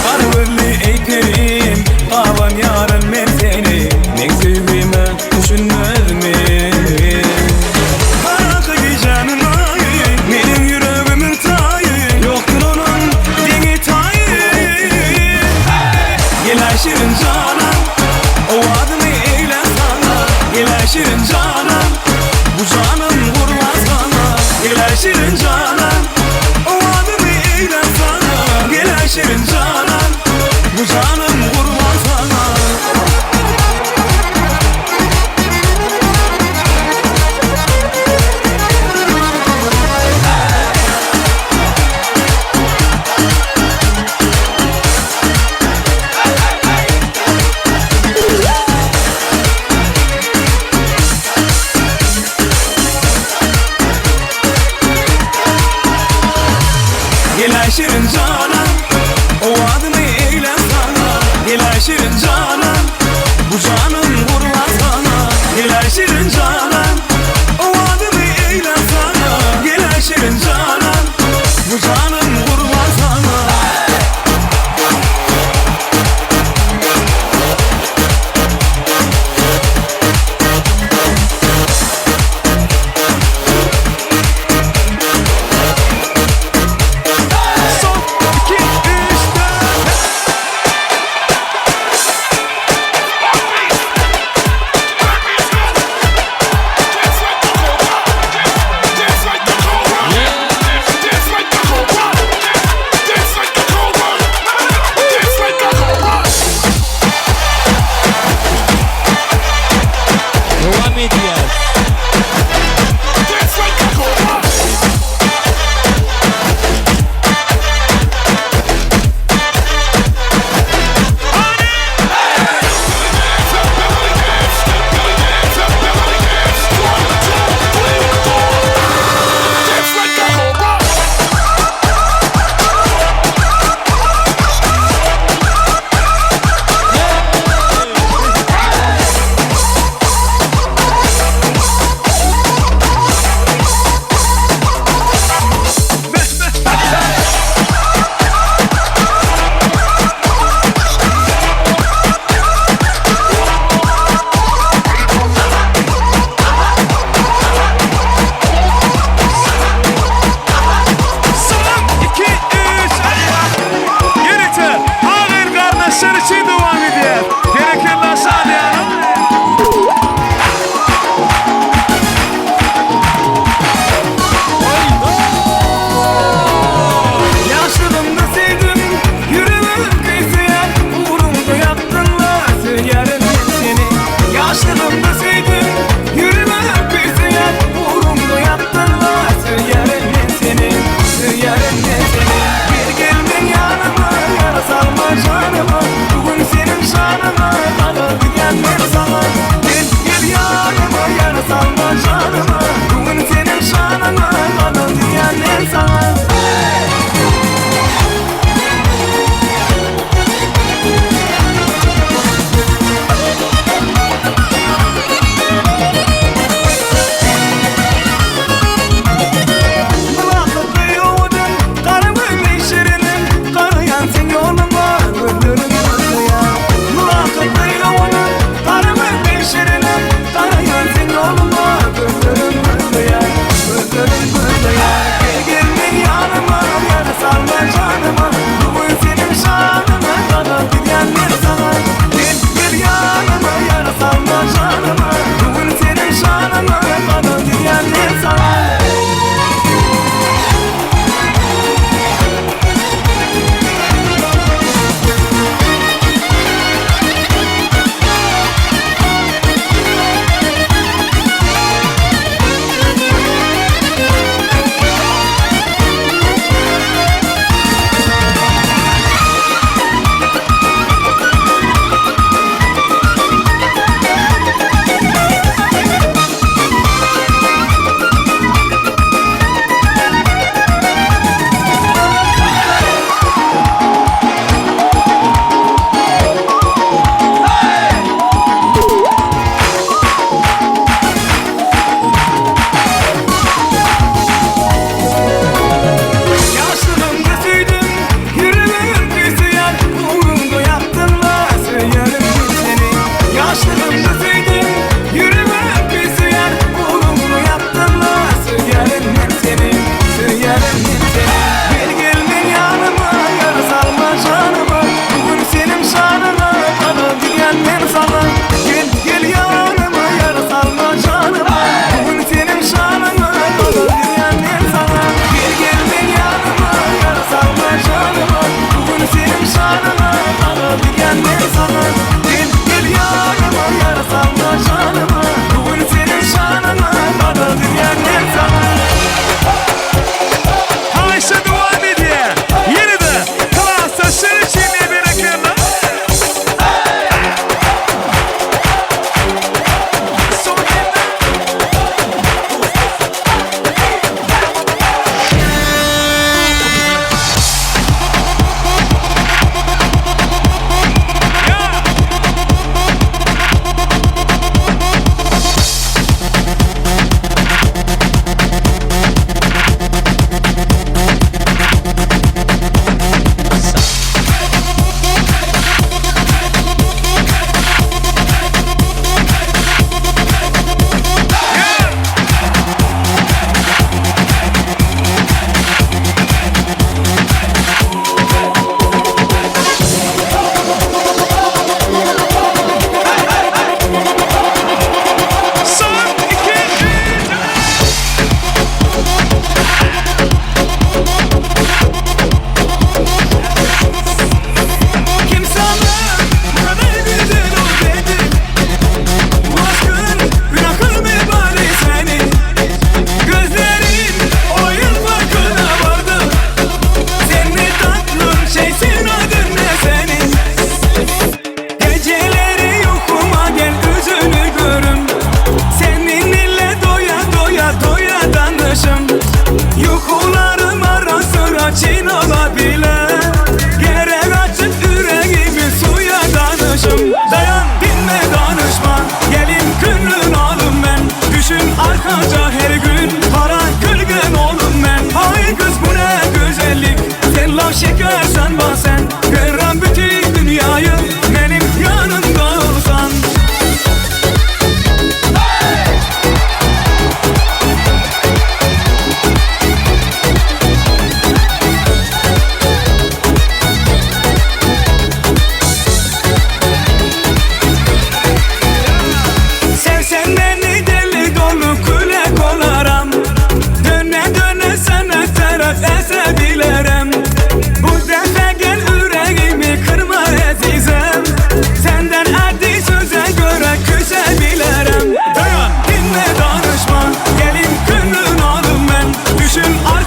Kara gözlü ey peri Kavan yarın ben seni Ne sevime düşünmez mi? Karakı giyeceğinin ayı Benim yüreğimin tayı Yoktur onun dini tayı Gel şirin canım O adımı eyle sana Gel şirin canım Bu canım vurma sana Gel şirin canım O adımı eyle sana Gel şirin canım Bu canım vurma sana Gel şirin canım O adımı eyle sana Gel şirin canım Bu canım vurma sana Gel şirin canım O adımı eyle sana Gel şirin canım Bu canım vurma sana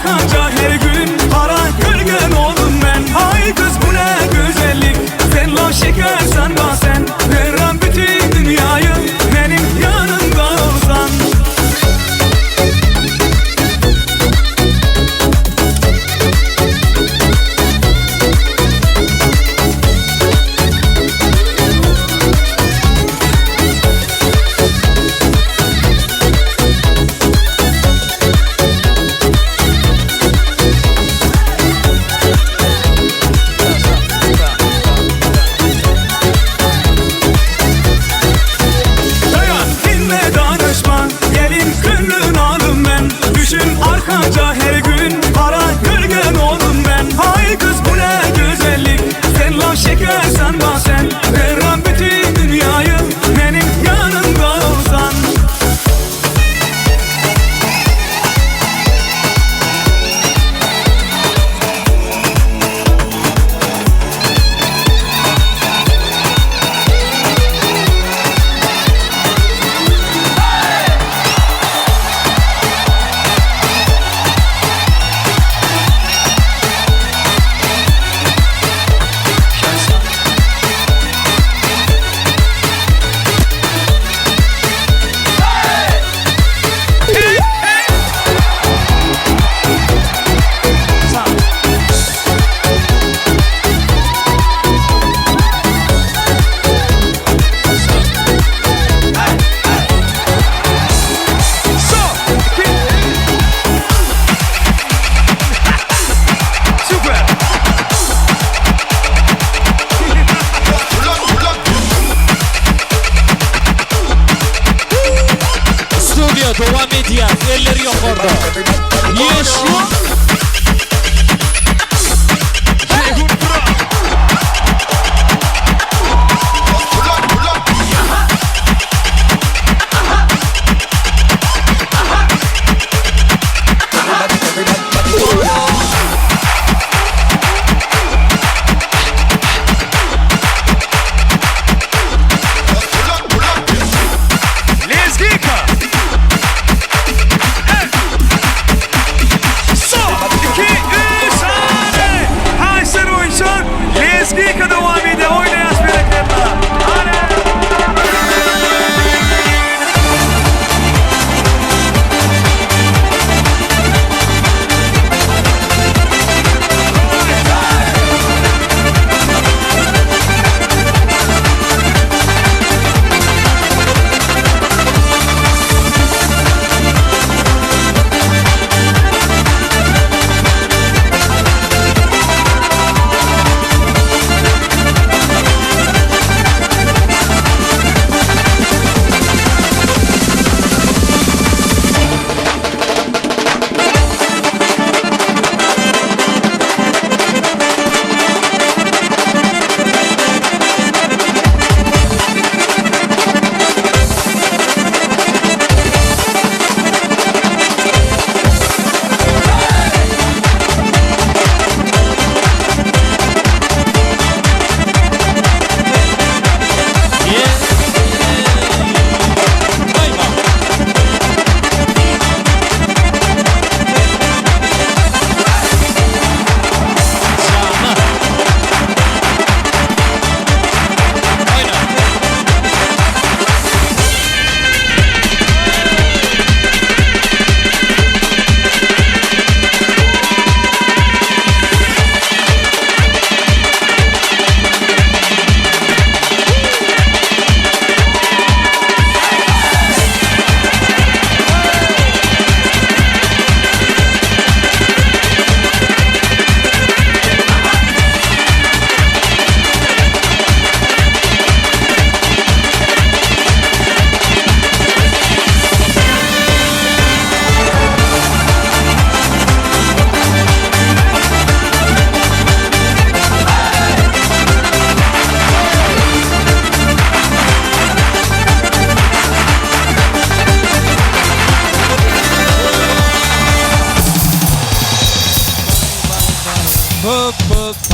arkanca her gün para görgen oldum ben. Ay kız bu ne güzellik, sen la şekersen da sen. Verem bütün dünyayı benim yanımda olsan. Dinle danışma, gelin gönlün alım ben. Düşün arkanca her gün para görgen oldum ben. Ay kız bu ne güzellik, sen la şekersen da sen. Verem bütün dünyayı benim yanımda olsan. Studio devam ediyor. Elleri yok orada. Yeşil.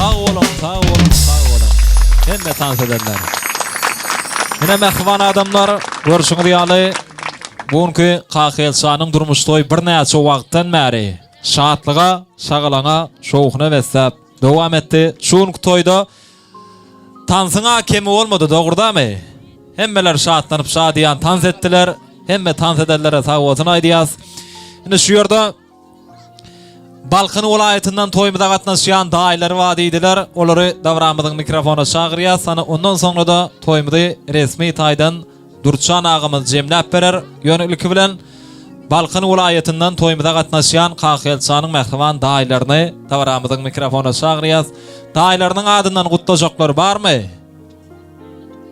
Sağ olun. Hemme tans edenler. Yine mehvan adamlar görüşüňiz ýaly. Bugünkü Kahyl şanyň durmuşdoý bir näçe wagtdan bäri şatlyga, şagalaňa, şowugyna bessap dowam etdi. Şuňky toýda tansyňa kemi bolmady, dogurdamy? Hemmeler şatlanyp şadiýan tans etdiler. Hemme tans edenlere sag bolsun aýdýas. Indi şu ýerde Balkın welaýatyndan toýmyda gatnaşýan daýlar wady ediler. Olary dawramyzyň mikrofona çagyrýar. Sana ondan soňra da toýmydy resmi taýdan Durçan agymyz jemläp berer. Ýönelikli bilen Balkın welaýatyndan toýmyda gatnaşýan Kakyalçanyň mähriban daýlaryny dawramyzyň mikrofona çagyrýar. Daýlarynyň adyndan gutlajaklar barmy?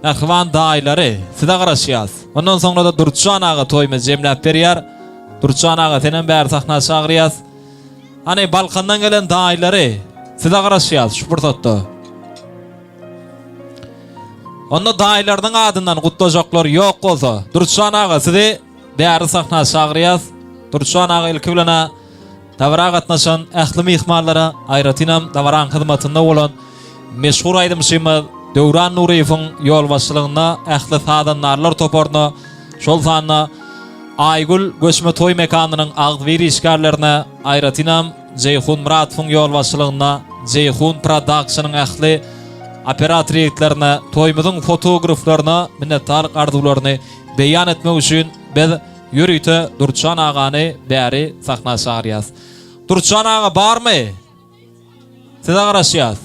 Mähriban daýlary size garaşýar. Ondan soňra da Durçan aga toýmy jemläp berýär. Durçan aga senen bäri sahna çagyrýar. Hani Balkandan gelen daýlary size garaşýar şu pursatda. Onda daýlarynyň adyndan gutlajaklar ýok bolsa, Durçan aga sizi bäri sahna çagyrýar. Durçan aga ilki bilen dawra gatnaşan ähli mehmanlara aýratynam dawran hyzmatynda bolan meşhur aýdymşymy Döwran Nuriýewiň ýol başçylygyna ähli sadanlarlar toparna şol sanna Aygul göçme toy mekanynyň agdwiri işgärlerine aýratynam Jeyhun Muratowyň ýol başçylygyna Jeyhun Production'yň ähli operatorlyklarına toýmyzyň fotograflaryna minnetdarlyk arzuwlaryny beýan etmek üçin biz ýürüýte Durçan agany bäri sahna çagyrýas. Durçan aga barmy? Size garaşýar.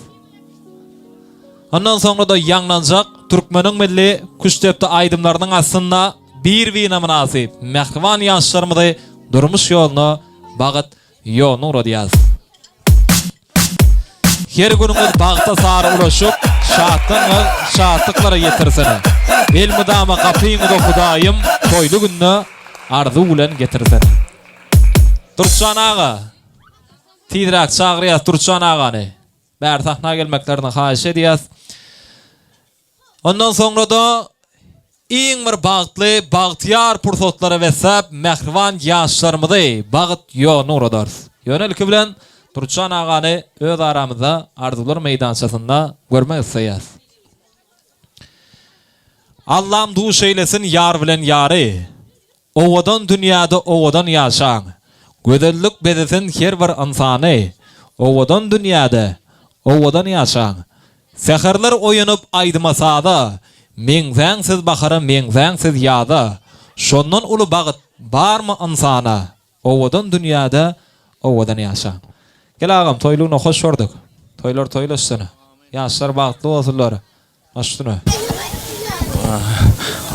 Ondan soňra da ýanglanjak türkmeniň milli küçtepde aýdymlarynyň aslynda bir münasip mähriban ýaşlarymyzy durmuş ýoluna bagyt ýol nuradýas. Her günüňiz bagta sary ulaşyp şatlyklara ýetirsen. El mudama gapyňyzda Hudaýym toýly günne arzu bilen getirsen. Durçan aga tiýrak çagyrýar Durçan agany. Bäri sahna gelmeklerini haýyş edýäs. Ondan soňra da iň bir bagtly, bagtyar pursatlara wesap mähriban ýaşlarymyzy bagyt ýol nuradar. Ýönelikli bilen Durçan agany öz aramyzda arzular meýdançasynda görmek isleýäs. Allah'ım duş eylesin yar bilen ýary. Owadan dünýäde owadan ýaşaň. Gözellik bedesin her bir insany. Owadan dünýäde owadan ýaşaň. Seherler oýanyp aýdymasa-da, meňzäňsiz bahara meňzäňsiz ýada. Şondan uly bagyt barmy insana? Owadan dünýäde owadan ýaşaň. Gel agam toýlugyna hoş gördük. Toýlar toýlaşsyna. Ýaşlar bagtly bolsunlar. Aşdyna.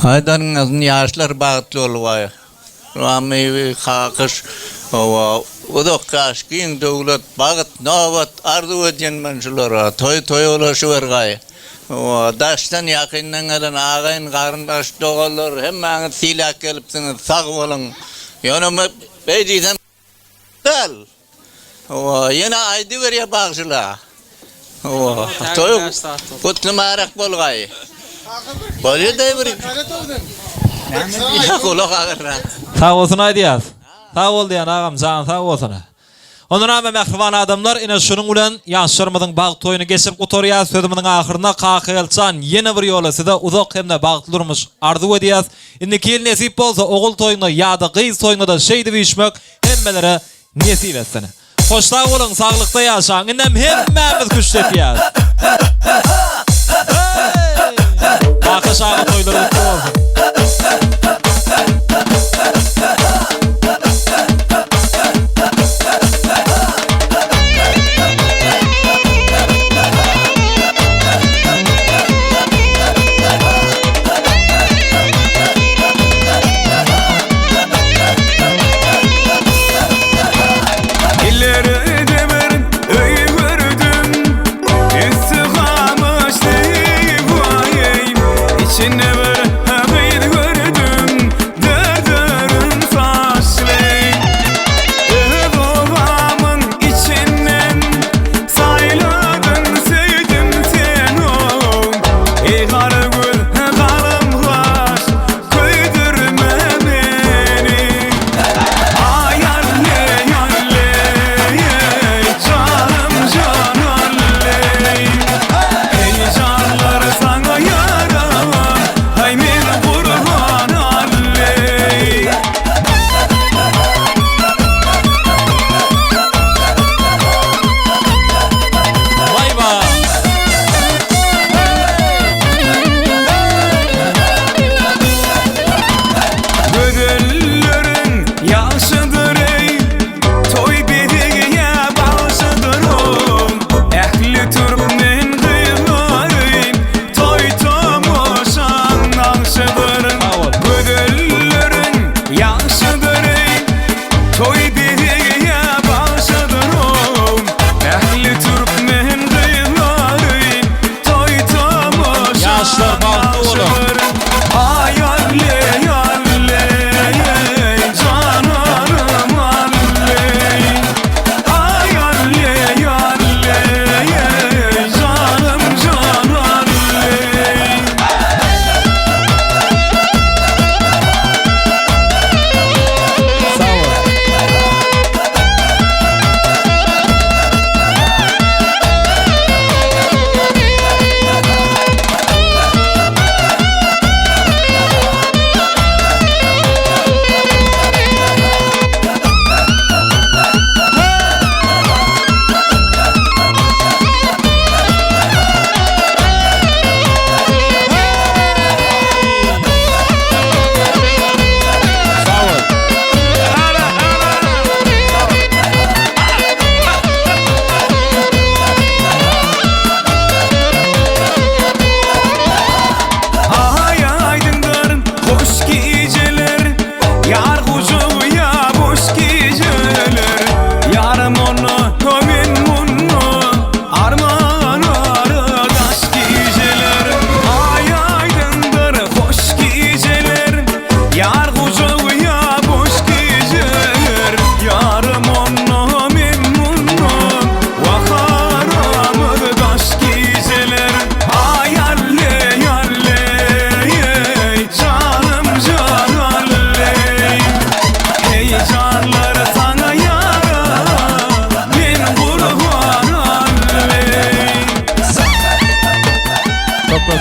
Haydarın yaşlar bagtly bolýar. Ramy kakış o da kaşkyn döwlet bagyt nowat arzu edýän mençiler toy ulaşyp gaý. O daşdan ýakyndan gelen agaýyn garyndaş dogallar hemmäňi silak gelipsiňiz sag bolun. Ýöne beýdiden dal. O ýene aýdy berýär bagşylar. O toy kutly marak bolgaý. Bolýar-da bir. Sağ olsun aýdýas. Sağ ol diýen agam jan sağ olsun. Ondan ama mähriban adamlar ine şunun bilen ýaşlarymyzyň bag toýuny geçip gutarýar. Sözümiň ahyryna Kakyalçan ýene bir ýola size uzak hemde bagtly durmuş arzu edýäs. Indi kel nesip bolsa ogul toýuny ýa-da gyz toýuny da şeýdi biçmek hemmelere nesip etsin. Hoşsa bolun, saglykda ýaşaň. Indem hemmämiz güçlepýäs. Kakyş aga toýlary bolsun. İçinde bir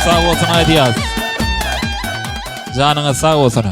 sağ olsun Aydiyaz. Canına sağ olsun.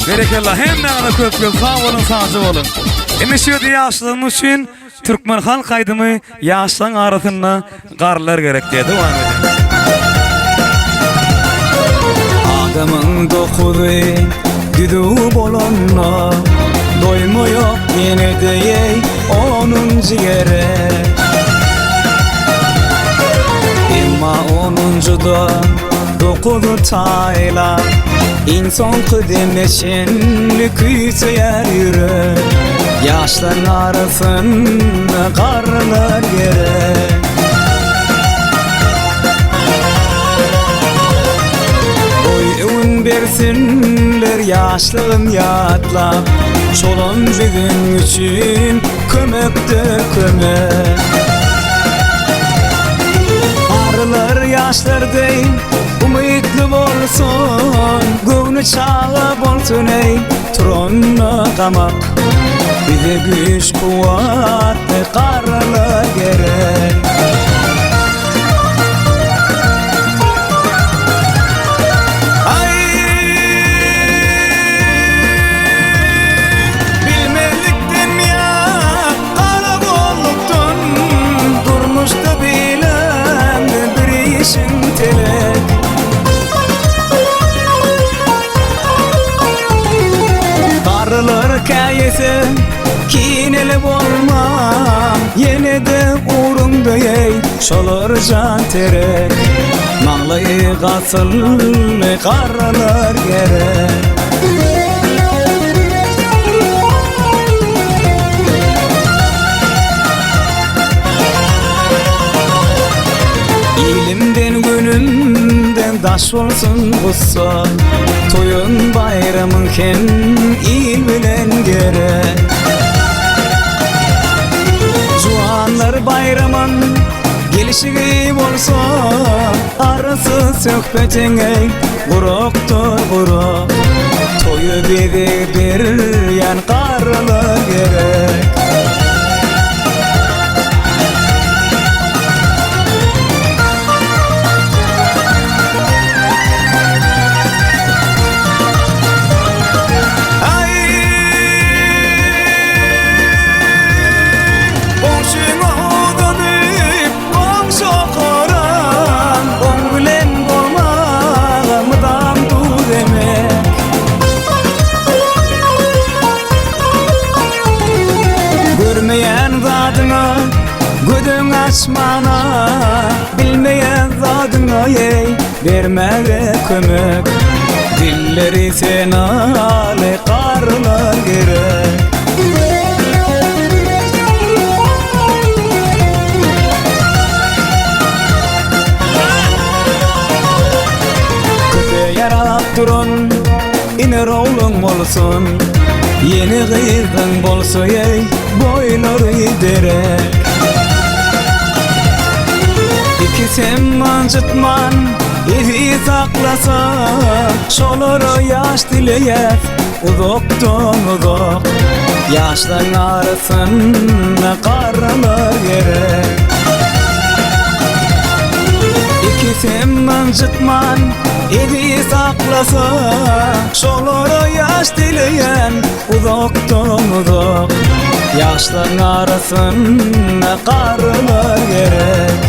Berekallah hem ne kadar köp sağ olun sağcı olun. Emişiyordu yaşlığın için Türkmen halk aydımı yaşlan arasında qarlar gerek diye devam edin. Adamın dokudu güdü bolonna doymuyor yine de onun ciğere. Emma onuncuda dokudu tayla İnsan kıdemeşin küyseyer yürü. Yaşların arasında qarlar gerek. Oy övün bersinler yaşlığım yatlap Çolun bir gün için kömektir kömek. Arılar yaşlar değil umutlu bolsun, gönlü çağa bolsun ey turonna qamak. Bize güç kuvvet qarlar gerek. Bilmelikten ya qara bolluktan durmuştu bilen bir işin telek. Qarlar kayese kinele bolma, yine de uğrunda ey şolar can terek. Mağlayı qasıl qarlar gerek. İlimden gönlümden daş olsun gussa, toyun bayramın ken il bilen gerek. Juanlar bayramın gelişigi bolsa, arası söhbetin ey guroktur gurok. Toyu bizi bir yan qarlar gerek. aşmana bilmeyen zadyna ey vermege kömök dilleri sen ale qarlar gerek köpe yarap durun iner oğlum olsun yeni gıyırdın bolsa ey boyları derek İki sen mancıtman evi saklasa şolara yaş dileyet uzaktan uzak yaşların arasında qarlar gerek İki sen mancıtman evi saklasa şolara yaş dileyen uzaktan uzak yaşların arasında qarlar gerek